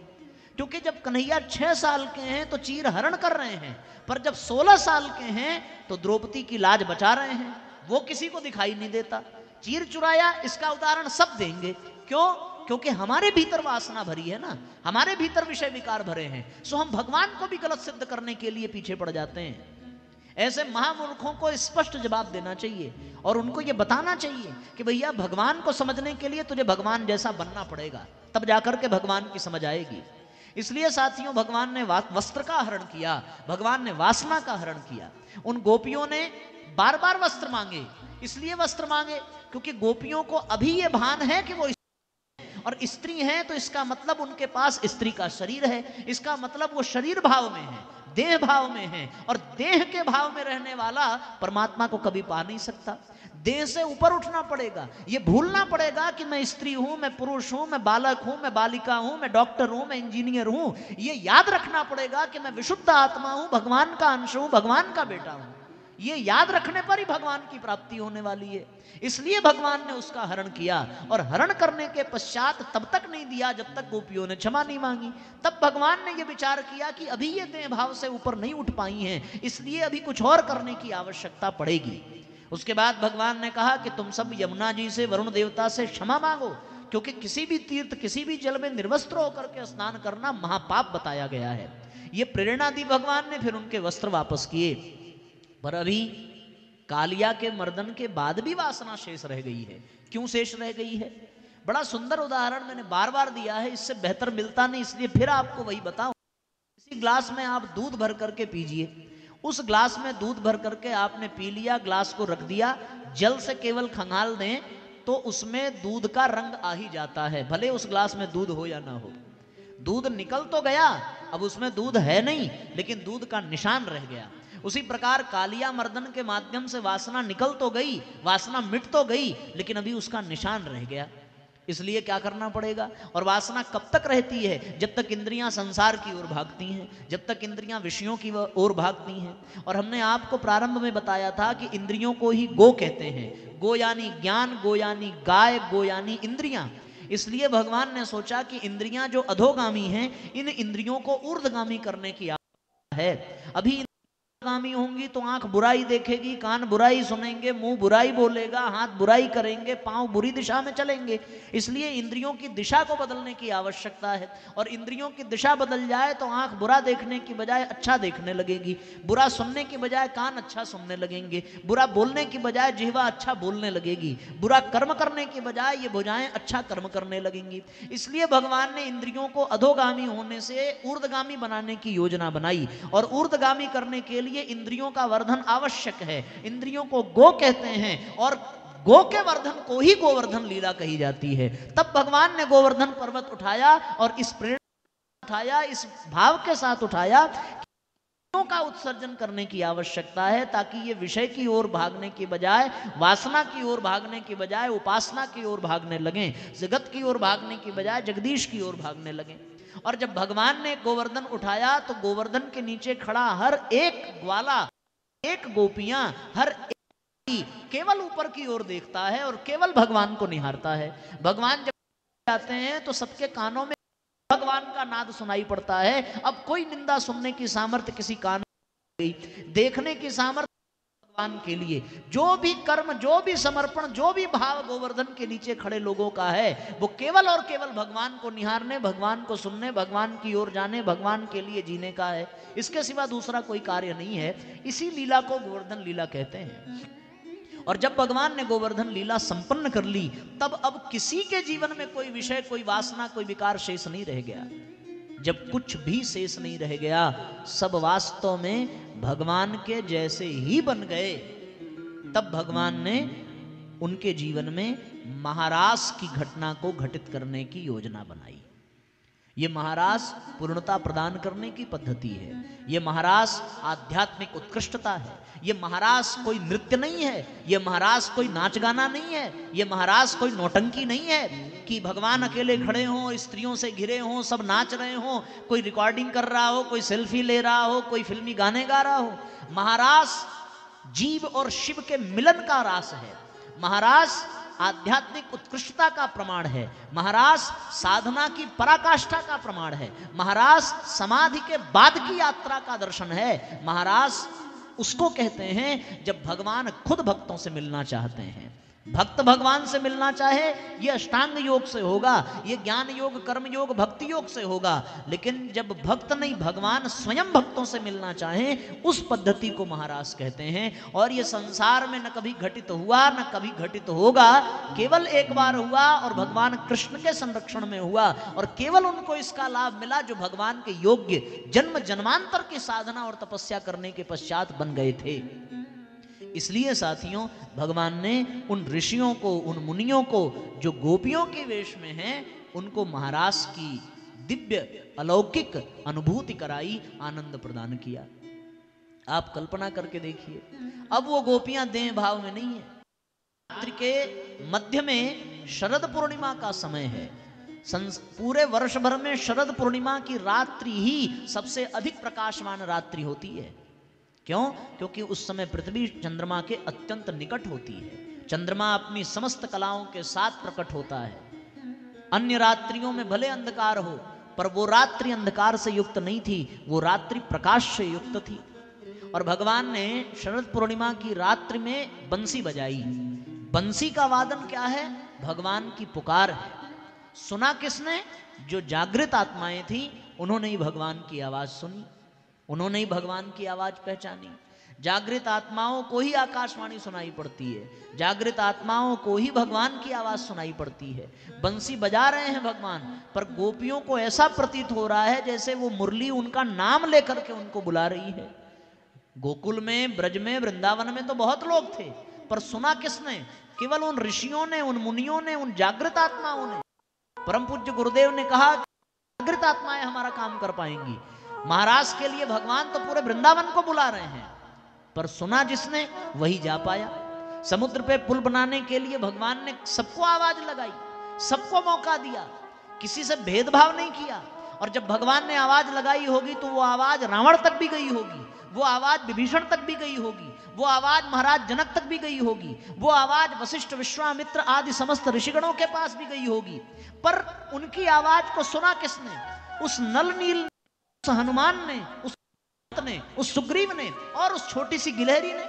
क्योंकि जब कन्हैया 6 साल के हैं तो चीर हरण कर रहे हैं, पर जब 16 साल के हैं तो द्रौपदी की लाज बचा रहे हैं, वो किसी को दिखाई नहीं देता। चीर चुराया इसका उदाहरण सब देंगे, क्यों? क्योंकि हमारे भीतर वासना भरी है ना, हमारे भीतर विषय विकार भरे हैं, सो हम भगवान को भी गलत सिद्ध करने के लिए पीछे पड़ जाते हैं। ऐसे महामूर्खों को स्पष्ट जवाब देना चाहिए और उनको ये बताना चाहिए कि भैया भगवान को समझने के लिए तुझे भगवान जैसा बनना पड़ेगा, तब जाकर के भगवान की समझ आएगी। इसलिए साथियों, भगवान ने वस्त्र का हरण किया, भगवान ने वासना का हरण किया। उन गोपियों ने बार बार वस्त्र मांगे, इसलिए वस्त्र मांगे क्योंकि गोपियों को अभी ये भान है कि वो और स्त्री हैं, तो इसका मतलब उनके पास स्त्री का शरीर है, इसका मतलब वो शरीर भाव में है, देह भाव में है, और देह के भाव में रहने वाला परमात्मा को कभी पा नहीं सकता। देह से ऊपर उठना पड़ेगा, ये भूलना पड़ेगा कि मैं स्त्री हूं, मैं पुरुष हूं, मैं बालक हूं, मैं बालिका हूं, मैं डॉक्टर हूं, मैं इंजीनियर हूं। ये याद रखना पड़ेगा कि मैं विशुद्ध आत्मा हूं, भगवान का अंश हूं, भगवान का बेटा हूं। ये याद रखने पर ही भगवान की प्राप्ति होने वाली है। इसलिए भगवान ने उसका हरण किया, और हरण करने के पश्चात तब तक नहीं दिया जब तक गोपियों ने क्षमा नहीं मांगी। तब भगवान ने यह विचार किया कि अभी ये देह भाव से ऊपर नहीं उठ पाई हैं, इसलिए अभी कुछ और करने की आवश्यकता पड़ेगी। उसके बाद भगवान ने कहा कि तुम सब यमुना जी से, वरुण देवता से क्षमा मांगो, क्योंकि किसी भी तीर्थ, किसी भी जल में निर्वस्त्र होकर के स्नान करना महापाप बताया गया है। ये प्रेरणा दी भगवान ने, फिर उनके वस्त्र वापस किए। पर अभी कालिया के मर्दन के बाद भी वासना शेष रह गई है। क्यों शेष रह गई है? बड़ा सुंदर उदाहरण मैंने बार बार दिया है, इससे बेहतर मिलता नहीं, इसलिए फिर आपको वही बताऊं। इसी ग्लास में आप दूध भर करके पीजिए, उस ग्लास में दूध भर करके आपने पी लिया, ग्लास को रख दिया, जल से केवल खंगाल दें तो उसमें दूध का रंग आ ही जाता है, भले उस ग्लास में दूध हो या ना हो। दूध निकल तो गया, अब उसमें दूध है नहीं, लेकिन दूध का निशान रह गया। उसी प्रकार कालिया मर्दन के माध्यम से वासना निकल तो गई, वासना मिट तो गई, लेकिन अभी उसका निशान रह गया। इसलिए क्या करना पड़ेगा? और वासना कब तक रहती है? जब तक इंद्रियां संसार की ओर भागती हैं, जब तक इंद्रियां विषयों की ओर भागती हैं। और हमने आपको प्रारंभ में बताया था कि इंद्रियों को ही गो कहते हैं। गो यानी ज्ञान, गो यानी गाय, गो यानी इंद्रियां। इसलिए भगवान ने सोचा कि इंद्रियां जो अधोगामी हैं, इन इंद्रियों को ऊर्ध्वगामी करने की आवश्यकता है। अभी गामी होंगी तो आंख बुराई देखेगी, कान बुराई सुनेंगे, मुंह बुराई बोलेगा, हाथ बुराई करेंगे, पांव बुरी दिशा में चलेंगे। इसलिए इंद्रियों की दिशा को बदलने की आवश्यकता है। और इंद्रियों की दिशा बदल जाए तो आंख बुरा देखने की बजाय अच्छा देखने लगेगी, बुरा सुनने की बजाय कान अच्छा सुनने लगेंगे, बुरा बोलने की बजाय जिह्वा अच्छा बोलने लगेगी, बुरा कर्म करने की बजाय ये भुजाएं अच्छा कर्म करने लगेंगी। इसलिए भगवान ने इंद्रियों को अधोगामी होने से ऊर्ध्वगामी बनाने की योजना बनाई, और ऊर्ध्वगामी करने के लिए इंद्रियों का वर्धन आवश्यक है। इंद्रियों को गो कहते हैं, और गो के वर्धन को ही गोवर्धन लीला कही जाती है। तब भगवान ने गोवर्धन पर्वत उठाया और इस प्रेरणा उठाया, इस भाव के साथ उठाया कि का उत्सर्जन करने की आवश्यकता है, ताकि ये विषय की ओर भागने की बजाय, वासना की ओर भागने की बजाय उपासना की ओर भागने लगे, जगत की ओर भागने की बजाय जगदीश की ओर भागने लगे। और जब भगवान ने गोवर्धन उठाया तो गोवर्धन के नीचे खड़ा हर एक ग्वाला, एक गोपियां, हर एक केवल ऊपर की ओर देखता है और केवल भगवान को निहारता है। भगवान जब जाते हैं तो सबके कानों में भगवान का नाद सुनाई पड़ता है। अब कोई निंदा सुनने की सामर्थ्य किसी कान में नहीं, देखने की सामर्थ्य भगवान के लिए जो भी कर्म, जो भी समर्पण, जो भी भाव गोवर्धन के नीचे खड़े लोगों का है, वो केवल और केवल भगवान को निहारने, भगवान को सुनने, भगवान की ओर जाने, भगवान के लिए जीने का है। इसके सिवा दूसरा कोई कार्य नहीं है। इसी लीला को गोवर्धन लीला कहते हैं। और जब भगवान ने गोवर्धन लीला संपन्न कर ली, तब अब किसी के जीवन में कोई विषय, कोई वासना, कोई विकार शेष नहीं रह गया। जब कुछ भी शेष नहीं रह गया, सब वास्तव में भगवान के जैसे ही बन गए, तब भगवान ने उनके जीवन में महारास की घटना को घटित करने की योजना बनाई। ये महारास पूर्णता प्रदान करने की पद्धति है। ये महारास आध्यात्मिक उत्कृष्टता है। ये महारास कोई नृत्य नहीं है, ये महारास कोई नाच गाना नहीं है, ये महारास कोई नौटंकी नहीं है कि भगवान अकेले खड़े हों, स्त्रियों से घिरे हों, सब नाच रहे हों, कोई रिकॉर्डिंग कर रहा हो, कोई सेल्फी ले रहा हो, कोई फिल्मी गाने गा रहा हो। महारास जीव और शिव के मिलन का रास है। महारास आध्यात्मिक उत्कृष्टता का प्रमाण है। महारास साधना की पराकाष्ठा का प्रमाण है। महारास समाधि के बाद की यात्रा का दर्शन है। महारास उसको कहते हैं जब भगवान खुद भक्तों से मिलना चाहते हैं। भक्त भगवान से मिलना चाहे, ये अष्टांग योग से होगा, ये ज्ञान योग, कर्म योग, भक्ति योग से होगा। लेकिन जब भक्त नहीं, भगवान स्वयं भक्तों से मिलना चाहे, उस पद्धति को महारास कहते हैं। और ये संसार में न कभी घटित हुआ, न कभी घटित होगा, केवल एक बार हुआ और भगवान कृष्ण के संरक्षण में हुआ। और केवल उनको इसका लाभ मिला जो भगवान के योग्य जन्म जन्मांतर की साधना और तपस्या करने के पश्चात बन गए थे। इसलिए साथियों, भगवान ने उन ऋषियों को, उन मुनियों को जो गोपियों के वेश में हैं, उनको महारास की दिव्य अलौकिक अनुभूति कराई, आनंद प्रदान किया। आप कल्पना करके देखिए, अब वो गोपियां देह भाव में नहीं है। रात्रि के मध्य में शरद पूर्णिमा का समय है। पूरे वर्ष भर में शरद पूर्णिमा की रात्रि ही सबसे अधिक प्रकाशमान रात्रि होती है। क्यों? क्योंकि उस समय पृथ्वी चंद्रमा के अत्यंत निकट होती है। चंद्रमा अपनी समस्त कलाओं के साथ प्रकट होता है। अन्य रात्रियों में भले अंधकार हो, पर वो रात्रि अंधकार से युक्त नहीं थी, वो रात्रि प्रकाश से युक्त थी। और भगवान ने शरद पूर्णिमा की रात्रि में बंसी बजाई। बंसी का वादन क्या है? भगवान की पुकार है। सुना किसने? जो जागृत आत्माएं थी, उन्होंने ही भगवान की आवाज सुनी, उन्होंने ही भगवान की आवाज पहचानी। जागृत आत्माओं को ही आकाशवाणी सुनाई पड़ती है, जागृत आत्माओं को ही भगवान की आवाज सुनाई पड़ती है। बंसी बजा रहे हैं भगवान, पर गोपियों को ऐसा प्रतीत हो रहा है जैसे वो मुरली उनका नाम लेकर के उनको बुला रही है। गोकुल में, ब्रज में, वृंदावन में तो बहुत लोग थे, पर सुना किसने? केवल उन ऋषियों ने, उन मुनियों ने, उन जागृत आत्माओं ने। परम पूज्य गुरुदेव ने कहा, जागृत आत्माएं हमारा काम कर पाएंगी। महाराज के लिए भगवान तो पूरे वृंदावन को बुला रहे हैं, पर सुना जिसने वही जा पाया। समुद्र पे पुल बनाने के लिए भगवान ने सबको आवाज लगाई, सबको मौका दिया, किसी से भेदभाव नहीं किया। और जब भगवान ने आवाज लगाई होगी तो वो आवाज रावण तक भी गई होगी, वो आवाज विभीषण तक भी गई होगी, वो आवाज महाराज जनक तक भी गई होगी, वो आवाज वशिष्ठ, विश्वामित्र आदि समस्त ऋषिगणों के पास भी गई होगी। पर उनकी आवाज को सुना किसने? उस नल नील हनुमान ने, उस सुग्रीव ने और उस छोटी सी गिलहरी ने।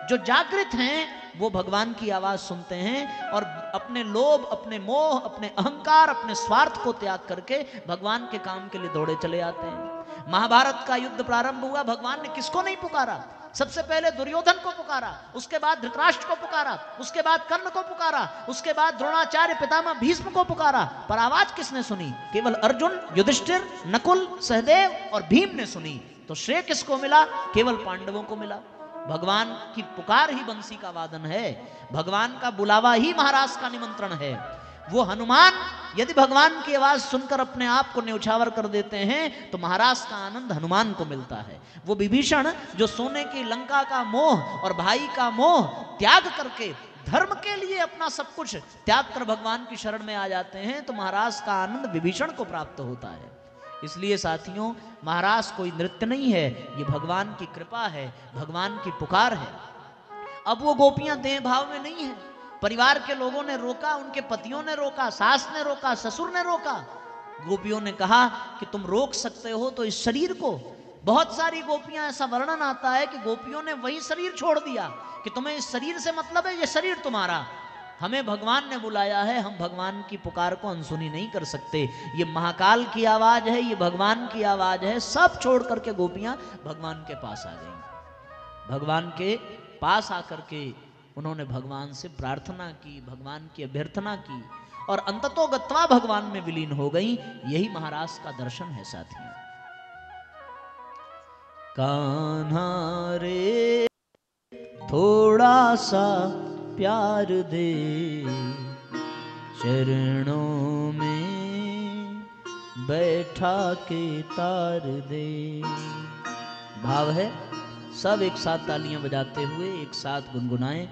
जो जागृत हैं वो भगवान की आवाज सुनते हैं और अपने लोभ, अपने मोह, अपने अहंकार, अपने स्वार्थ को त्याग करके भगवान के काम के लिए दौड़े चले आते हैं। महाभारत का युद्ध प्रारंभ हुआ, भगवान ने किसको नहीं पुकारा? सबसे पहले दुर्योधन को पुकारा, उसके बाद धृतराष्ट्र को पुकारा, उसके बाद कर्ण को पुकारा, उसके बाद द्रोणाचार्य, पितामह भीष्म को पुकारा। पर आवाज किसने सुनी? केवल अर्जुन, युधिष्ठिर, नकुल, सहदेव और भीम ने सुनी। तो श्रेय किसको मिला? केवल पांडवों को मिला। भगवान की पुकार ही बंसी का वादन है, भगवान का बुलावा ही महाराज का निमंत्रण है। वो हनुमान यदि भगवान की आवाज सुनकर अपने आप को न्यौछावर कर देते हैं तो महाराज का आनंद हनुमान को मिलता है। वो विभीषण जो सोने की लंका का मोह और भाई का मोह त्याग करके धर्म के लिए अपना सब कुछ त्याग कर भगवान की शरण में आ जाते हैं, तो महाराज का आनंद विभीषण को प्राप्त होता है। इसलिए साथियों, महाराज कोई नृत्य नहीं है, ये भगवान की कृपा है, भगवान की पुकार है। अब वो गोपियां देह भाव में नहीं है। परिवार के लोगों ने रोका, उनके पतियों ने रोका, सास ने रोका, ससुर ने रोका। गोपियों ने कहा कि तुम रोक सकते हो तो इस शरीर को, बहुत सारी गोपियां, ऐसा वर्णन आता है कि गोपियों ने वही शरीर छोड़ दिया कि तुम्हें इस शरीर से मतलब है, ये शरीर तुम्हारा, हमें भगवान ने बुलाया है, हम भगवान की पुकार को अनसुनी नहीं कर सकते। ये महाकाल की आवाज है, ये भगवान की आवाज है। सब छोड़ करके गोपियां भगवान के पास आ गई। भगवान के पास आकर के उन्होंने भगवान से प्रार्थना की, भगवान की अभ्यर्थना की और अंततो गत्वा भगवान में विलीन हो गई। यही महाराज का दर्शन है साथियों। कान्हा रे थोड़ा सा प्यार दे, चरणों में बैठा के तार दे। भाव है सब एक साथ तालियां बजाते हुए एक साथ गुनगुनाएं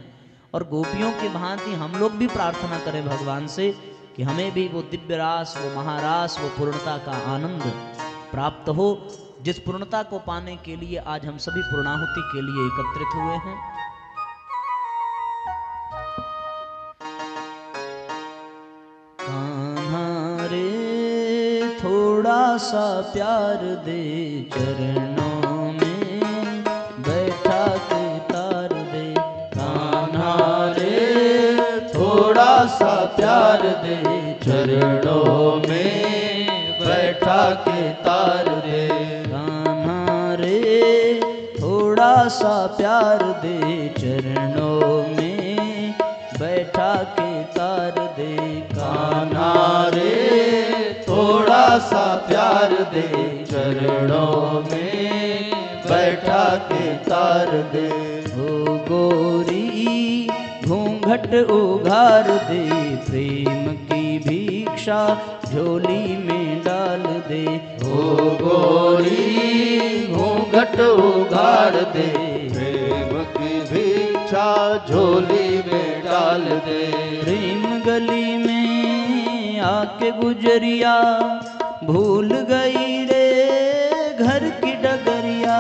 और गोपियों की भांति हम लोग भी प्रार्थना करें भगवान से कि हमें भी वो दिव्य रास, वो महारास, वो पूर्णता का आनंद प्राप्त हो, जिस पूर्णता को पाने के लिए आज हम सभी पूर्णाहुति के लिए एकत्रित हुए हैं। कान्हा रे थोड़ा सा प्यार दे, चरणों में बैठा के तार दे। कान्हा रे थोड़ा सा प्यार दे, चरणों में बैठा के तार दे। कान्हा रे थोड़ा सा प्यार दे, चरणों में बैठा के तार दे। कान्हा रे थोड़ा सा प्यार दे, चरणों में बैठा के तार दे। ओ गोरी घूंघट उघार दे, प्रेम की भिक्षा झोली में डाल दे। ओ गोरी घूंघट उघाड़ दे, प्रेम की भिक्षा झोली में डाल दे। प्रेम गली में आके गुजरिया भूल गई रे घर की डगरिया।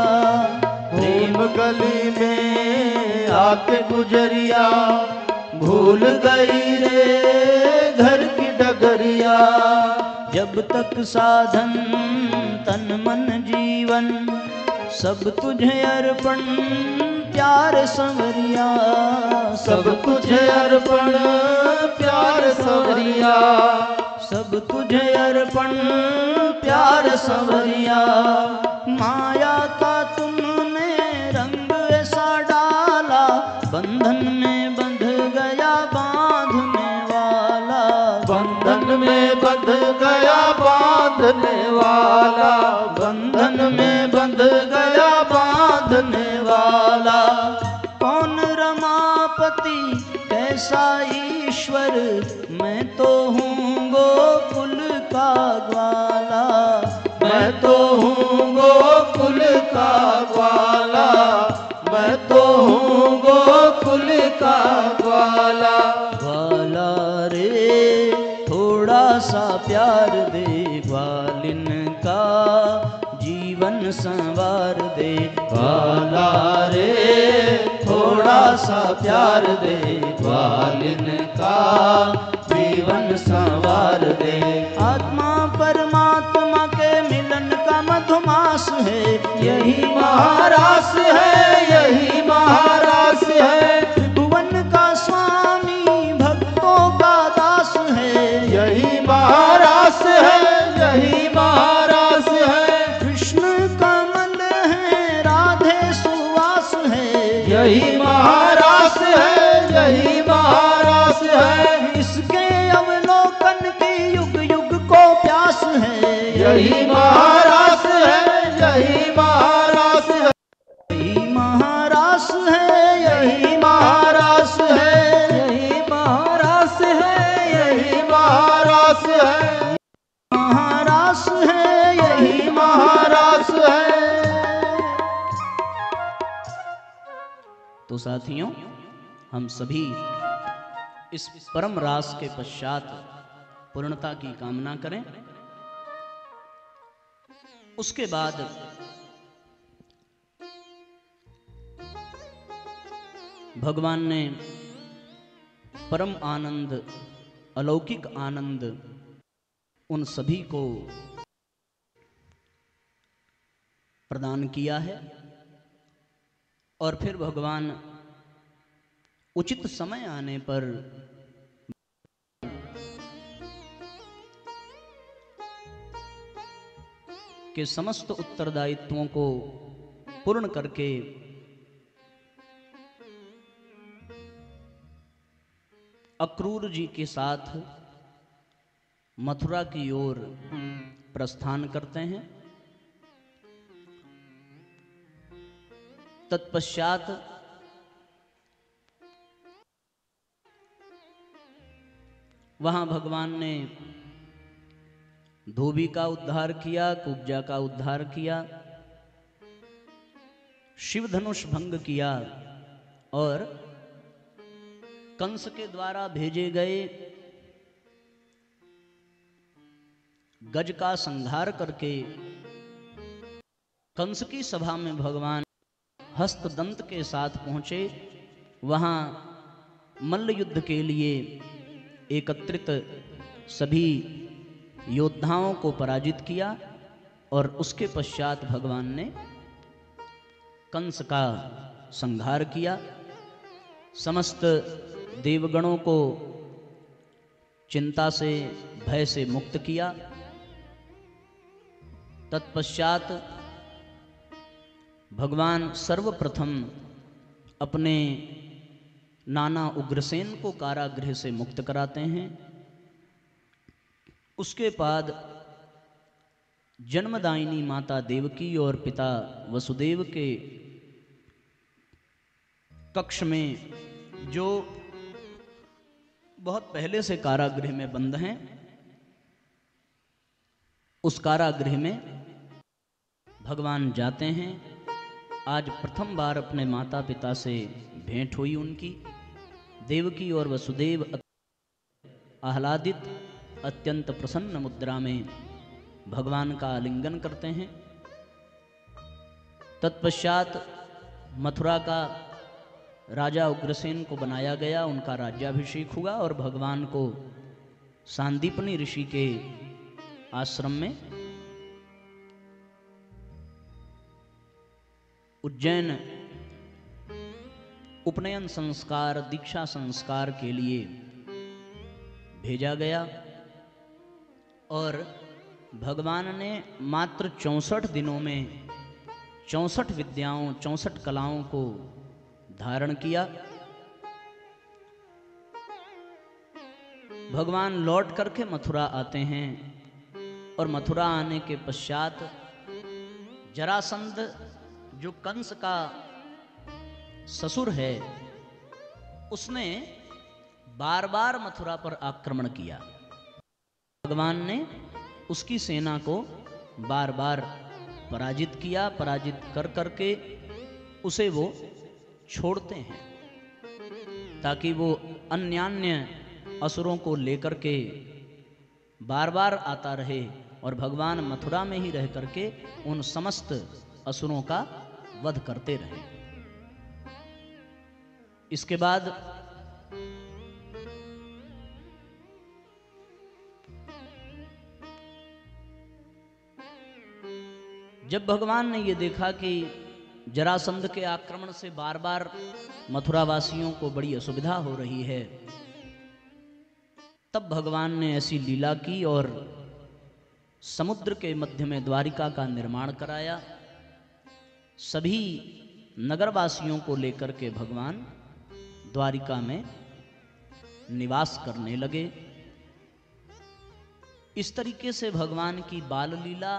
प्रेम गली में आके गुजरिया भूल गई रे घर की डगरिया। जब तक साधन तन मन जीवन सब तुझे अर्पण प्यार संवरिया। सब तुझे अर्पण प्यार संवरिया। सब तुझे अर्पण प्यार संवरिया। माया का तुमने रंग ऐसा डाला, बंधन में बंध गया बांधने वाला। बंधन में बंध गया बांधने वाला। बंधन में बंध गया बांधने वाला। कौन रमापति कैसा ईश्वर, मैं तो हूँ गोकुल का ग्वाला। मैं तो हूँ गोकुल का ग्वाला। मैं तो हूँ गोकुल का ग्वाला। ग्वाला रे थोड़ा सा प्यार दे, ग्वालिन का जीवन संवार दे। ग्वाला रे थोड़ा सा प्यार दे, ग्वालिन का जीवन संवार दे। आत्मा परमात्मा के मिलन का मधुमास है, यही महारास है, यही महारास है। त्रिभुवन का स्वामी भक्तों का दास है, यही महारास है, यही महारास है। कृष्ण कमल है, राधे सुवास है, यही महारास है, यही महारास है। इसके अवलोकन की युग युग को प्यास है, यही महारास है, यही महारास है। यही महारास है, यही महारास है, यही महारास है, यही महारास है। महारास है, यही महारास है। तो साथियों, हम सभी इस परम रास के पश्चात पूर्णता की कामना करें। उसके बाद भगवान ने परम आनंद, अलौकिक आनंद उन सभी को प्रदान किया है। और फिर भगवान उचित समय आने पर के समस्त उत्तरदायित्वों को पूर्ण करके अक्रूर जी के साथ मथुरा की ओर प्रस्थान करते हैं। तत्पश्चात वहां भगवान ने धोबी का उद्धार किया, कुब्जा का उद्धार किया, शिव धनुष भंग किया और कंस के द्वारा भेजे गए गज का संहार करके कंस की सभा में भगवान हस्तदंत के साथ पहुंचे। वहां मल्ल युद्ध के लिए एकत्रित सभी योद्धाओं को पराजित किया और उसके पश्चात भगवान ने कंस का संहार किया। समस्त देवगणों को चिंता से, भय से मुक्त किया। तत्पश्चात भगवान सर्वप्रथम अपने नाना उग्रसेन को कारागृह से मुक्त कराते हैं। उसके बाद जन्मदायिनी माता देवकी और पिता वसुदेव के कक्ष में, जो बहुत पहले से कारागृह में बंद हैं, उस कारागृह में भगवान जाते हैं। आज प्रथम बार अपने माता पिता से भेंट हुई उनकी। देवकी और वसुदेव आह्लादित, अत्यंत प्रसन्न मुद्रा में भगवान का आलिंगन करते हैं। तत्पश्चात मथुरा का राजा उग्रसेन को बनाया गया, उनका राज्याभिषेक हुआ और भगवान को सांदीपनी ऋषि के आश्रम में उज्जैन उपनयन संस्कार, दीक्षा संस्कार के लिए भेजा गया। और भगवान ने मात्र 64 दिनों में 64 विद्याओं, 64 कलाओं को धारण किया। भगवान लौट करके मथुरा आते हैं और मथुरा आने के पश्चात जरासंध, जो कंस का ससुर है, उसने बार बार मथुरा पर आक्रमण किया। भगवान ने उसकी सेना को बार बार पराजित किया। पराजित कर करके उसे वो छोड़ते हैं ताकि वो अन्यान्य असुरों को लेकर के बार बार आता रहे और भगवान मथुरा में ही रह करके उन समस्त असुरों का वध करते रहे। इसके बाद जब भगवान ने ये देखा कि जरासंध के आक्रमण से बार बार मथुरावासियों को बड़ी असुविधा हो रही है, तब भगवान ने ऐसी लीला की और समुद्र के मध्य में द्वारिका का निर्माण कराया। सभी नगरवासियों को लेकर के भगवान द्वारिका में निवास करने लगे। इस तरीके से भगवान की बाल लीला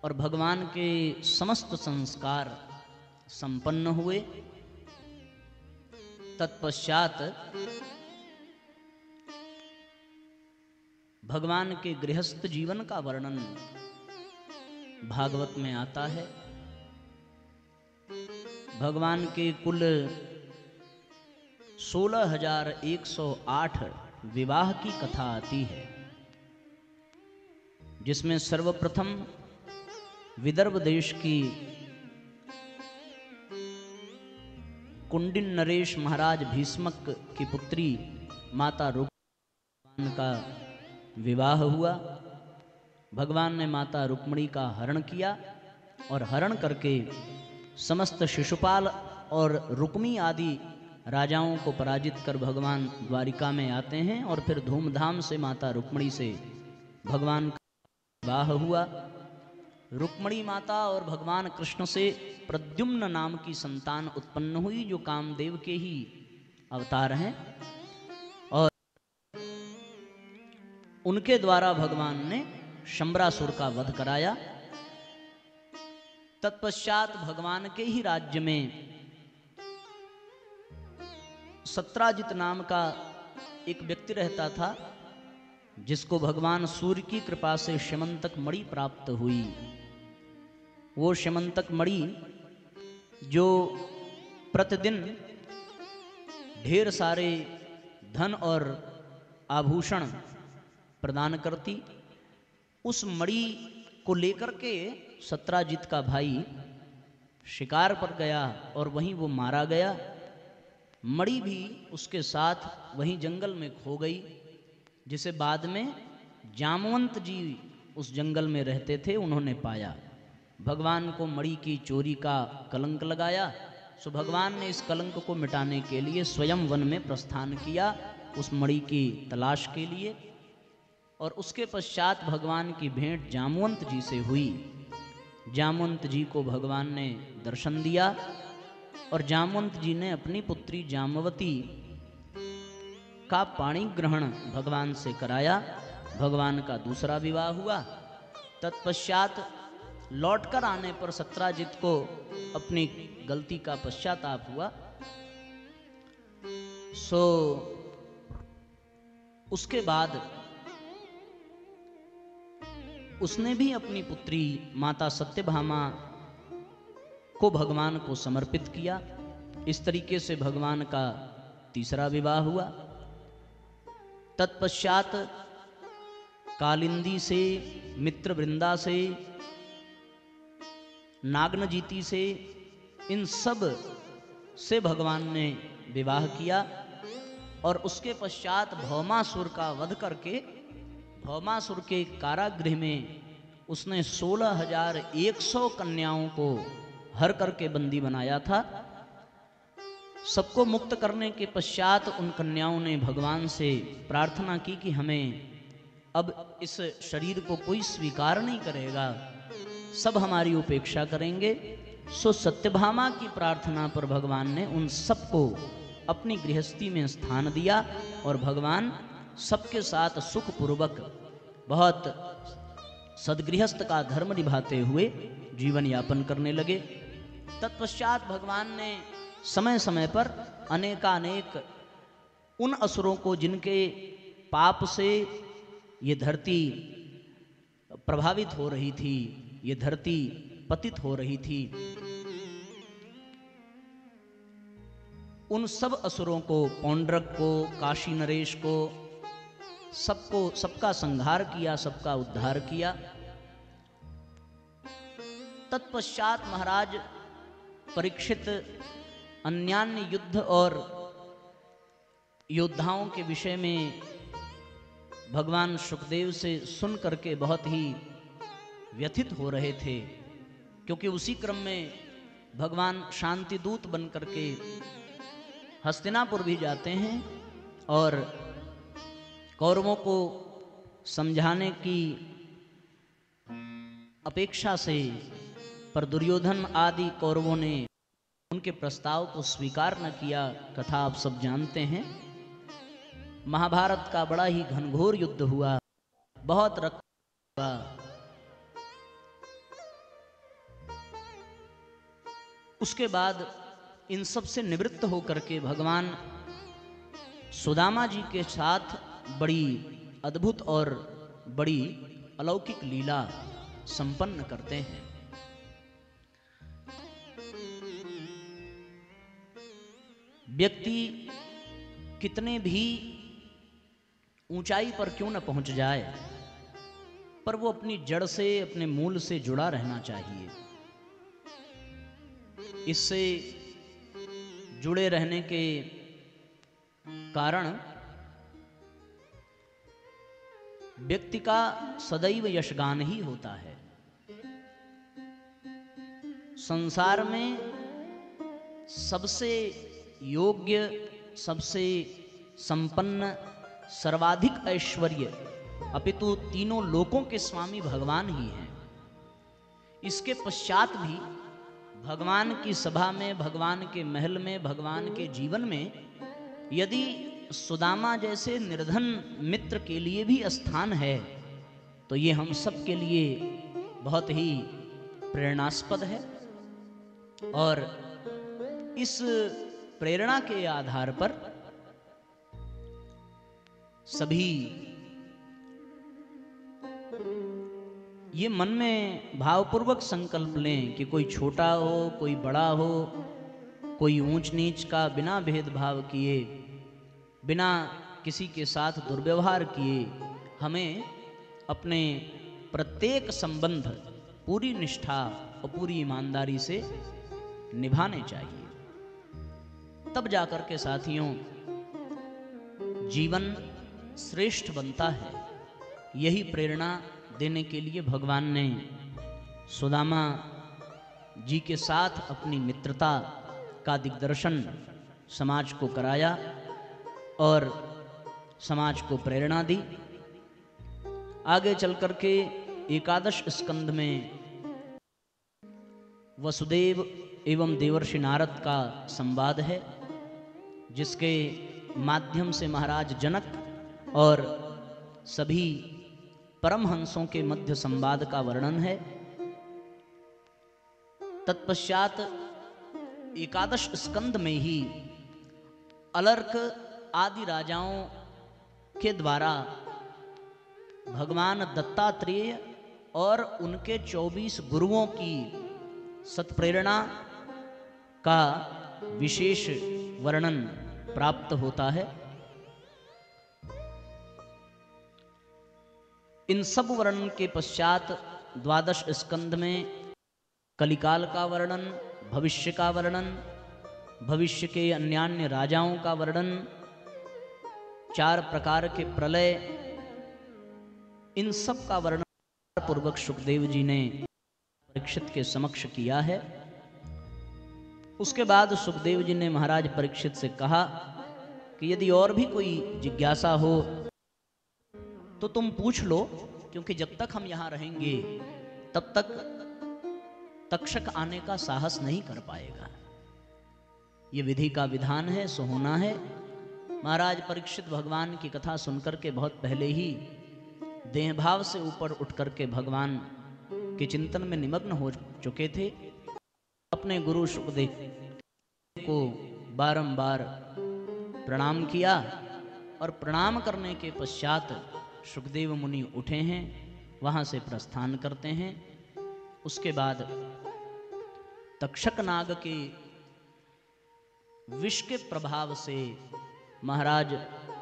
और भगवान के समस्त संस्कार संपन्न हुए। तत्पश्चात भगवान के गृहस्थ जीवन का वर्णन भागवत में आता है। भगवान के कुल 16,108 विवाह की कथा आती है, जिसमें सर्वप्रथम विदर्भ देश की कुंडिन नरेश महाराज भीष्मक की पुत्री माता रुक्मिणी का विवाह हुआ। भगवान ने माता रुक्मिणी का हरण किया और हरण करके समस्त शिशुपाल और रुक्मी आदि राजाओं को पराजित कर भगवान द्वारिका में आते हैं और फिर धूमधाम से माता रुक्मिणी से भगवान का विवाह हुआ। रुक्मिणी माता और भगवान कृष्ण से प्रद्युम्न नाम की संतान उत्पन्न हुई, जो कामदेव के ही अवतार हैं, और उनके द्वारा भगवान ने शंबरासुर का वध कराया। तत्पश्चात भगवान के ही राज्य में सत्राजित नाम का एक व्यक्ति रहता था, जिसको भगवान सूर्य की कृपा से श्यमंतक मणि प्राप्त हुई। वो श्यमंतक मणि जो प्रतिदिन ढेर सारे धन और आभूषण प्रदान करती, उस मणि को लेकर के सत्राजित का भाई शिकार पर गया और वहीं वो मारा गया। मणि भी उसके साथ वहीं जंगल में खो गई, जिसे बाद में जामवंत जी उस जंगल में रहते थे, उन्होंने पाया। भगवान को मणि की चोरी का कलंक लगाया, सो भगवान ने इस कलंक को मिटाने के लिए स्वयं वन में प्रस्थान किया उस मणि की तलाश के लिए। और उसके पश्चात भगवान की भेंट जामवंत जी से हुई। जामवंत जी को भगवान ने दर्शन दिया और जामवंत जी ने अपनी पुत्री जामवती का पाणी ग्रहण भगवान से कराया। भगवान का दूसरा विवाह हुआ। तत्पश्चात लौटकर आने पर सत्राजित को अपनी गलती का पश्चाताप हुआ। सो उसके बाद उसने भी अपनी पुत्री माता सत्यभामा को भगवान को समर्पित किया। इस तरीके से भगवान का तीसरा विवाह हुआ। तत्पश्चात कालिंदी से, मित्रवृंदा से, नागनजीति से, इन सब से भगवान ने विवाह किया। और उसके पश्चात भौमासुर का वध करके भौमासुर के कारागृह में उसने 16,100 कन्याओं को हर करके बंदी बनाया था। सबको मुक्त करने के पश्चात उन कन्याओं ने भगवान से प्रार्थना की कि हमें अब इस शरीर को कोई स्वीकार नहीं करेगा, सब हमारी उपेक्षा करेंगे। सो सत्यभामा की प्रार्थना पर भगवान ने उन सबको अपनी गृहस्थी में स्थान दिया और भगवान सबके साथ सुखपूर्वक बहुत सदगृहस्थ का धर्म निभाते हुए जीवन यापन करने लगे। तत्पश्चात भगवान ने समय समय पर अनेकानेक उन असुरों को, जिनके पाप से ये धरती प्रभावित हो रही थी, ये धरती पतित हो रही थी, उन सब असुरों को, पौंड्रक को, काशी नरेश को, सबका संहार किया, सबका उद्धार किया। तत्पश्चात महाराज परीक्षित अन्यान्य युद्ध और योद्धाओं के विषय में भगवान सुखदेव से सुन करके बहुत ही व्यथित हो रहे थे, क्योंकि उसी क्रम में भगवान शांति दूत बन करके हस्तिनापुर भी जाते हैं और कौरवों को समझाने की अपेक्षा से, पर दुर्योधन आदि कौरवों ने उनके प्रस्ताव को स्वीकार न किया। कथा आप सब जानते हैं। महाभारत का बड़ा ही घनघोर युद्ध हुआ, बहुत रक्त हुआ। उसके बाद इन सब से निवृत्त होकर के भगवान सुदामा जी के साथ बड़ी अद्भुत और बड़ी अलौकिक लीला संपन्न करते हैं। व्यक्ति कितने भी ऊंचाई पर क्यों न पहुंच जाए, पर वो अपनी जड़ से, अपने मूल से जुड़ा रहना चाहिए। इससे जुड़े रहने के कारण व्यक्ति का सदैव यशगान ही होता है। संसार में सबसे योग्य, सबसे संपन्न, सर्वाधिक ऐश्वर्य अपितु तीनों लोकों के स्वामी भगवान ही हैं। इसके पश्चात भी भगवान की सभा में, भगवान के महल में, भगवान के जीवन में यदि सुदामा जैसे निर्धन मित्र के लिए भी स्थान है तो ये हम सब के लिए बहुत ही प्रेरणास्पद है। और इस प्रेरणा के आधार पर सभी ये मन में भावपूर्वक संकल्प लें कि कोई छोटा हो, कोई बड़ा हो, कोई ऊंच नीच का बिना भेदभाव किए, बिना किसी के साथ दुर्व्यवहार किए हमें अपने प्रत्येक संबंध पूरी निष्ठा और पूरी ईमानदारी से निभाने चाहिए। तब जाकर के साथियों जीवन श्रेष्ठ बनता है। यही प्रेरणा देने के लिए भगवान ने सुदामा जी के साथ अपनी मित्रता का दिग्दर्शन समाज को कराया और समाज को प्रेरणा दी। आगे चल करके एकादश स्कंद में वसुदेव एवं देवर्षि नारद का संवाद है, जिसके माध्यम से महाराज जनक और सभी परमहंसों के मध्य संवाद का वर्णन है। तत्पश्चात एकादश स्कंद में ही अलर्क आदि राजाओं के द्वारा भगवान दत्तात्रेय और उनके 24 गुरुओं की सत्प्रेरणा का विशेष वर्णन प्राप्त होता है। इन सब वर्णन के पश्चात द्वादश स्कंद में कलिकाल का वर्णन, भविष्य का वर्णन, भविष्य के अन्यान्य राजाओं का वर्णन, 4 प्रकार के प्रलय, इन सब का वर्णन पूर्वक सुखदेव जी ने परीक्षित के समक्ष किया है। उसके बाद सुखदेव जी ने महाराज परीक्षित से कहा कि यदि और भी कोई जिज्ञासा हो तो तुम पूछ लो, क्योंकि जब तक हम यहां रहेंगे तब तक तक्षक आने का साहस नहीं कर पाएगा। ये विधि का विधान है, सो होना है। महाराज परीक्षित भगवान की कथा सुनकर के बहुत पहले ही देहभाव से ऊपर उठ करके भगवान के चिंतन में निमग्न हो चुके थे। अपने गुरु सुखदेव को बारंबार प्रणाम किया और प्रणाम करने के पश्चात सुखदेव मुनि उठे हैं, वहां से प्रस्थान करते हैं। उसके बाद तक्षक नाग के विष के प्रभाव से महाराज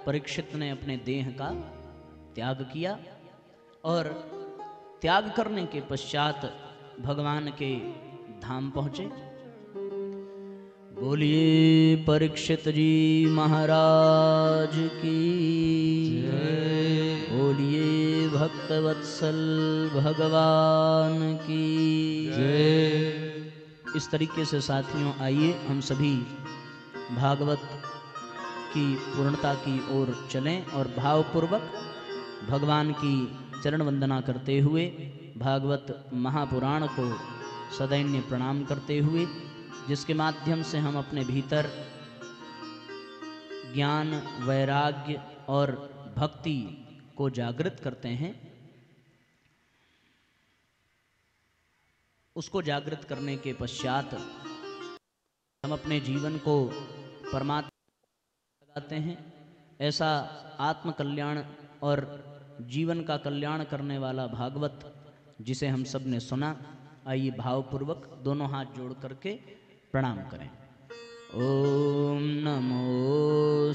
परीक्षित ने अपने देह का त्याग किया और त्याग करने के पश्चात भगवान के धाम पहुंचे। बोलिए परीक्षित जी महाराज की जय, बोलिए भक्तवत्सल भगवान की जय। इस तरीके से साथियों आइए हम सभी भागवत की पूर्णता की ओर चलें और भावपूर्वक भगवान की चरण वंदना करते हुए भागवत महापुराण को सदैन्य प्रणाम करते हुए, जिसके माध्यम से हम अपने भीतर ज्ञान, वैराग्य और भक्ति को जागृत करते हैं, उसको जागृत करने के पश्चात हम अपने जीवन को परमात्मा लगाते हैं। ऐसा आत्मकल्याण और जीवन का कल्याण करने वाला भागवत जिसे हम सब ने सुना, आइए भावपूर्वक दोनों हाथ जोड़ करके प्रणाम करें। ओम नमोस्त्वनंताय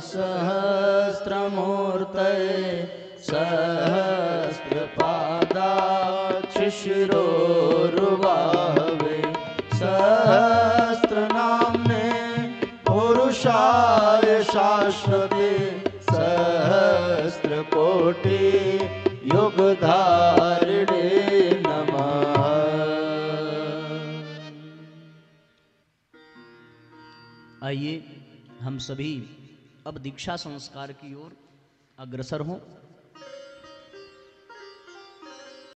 सहस्रमूर्तये सहस्रपादाक्षिशिरोरुबाहवे सहस्रनाम्ने पुरुषाय शाश्वते सहस्रकोटि युगधारिणे नमः। आइए हम सभी अब दीक्षा संस्कार की ओर अग्रसर हों।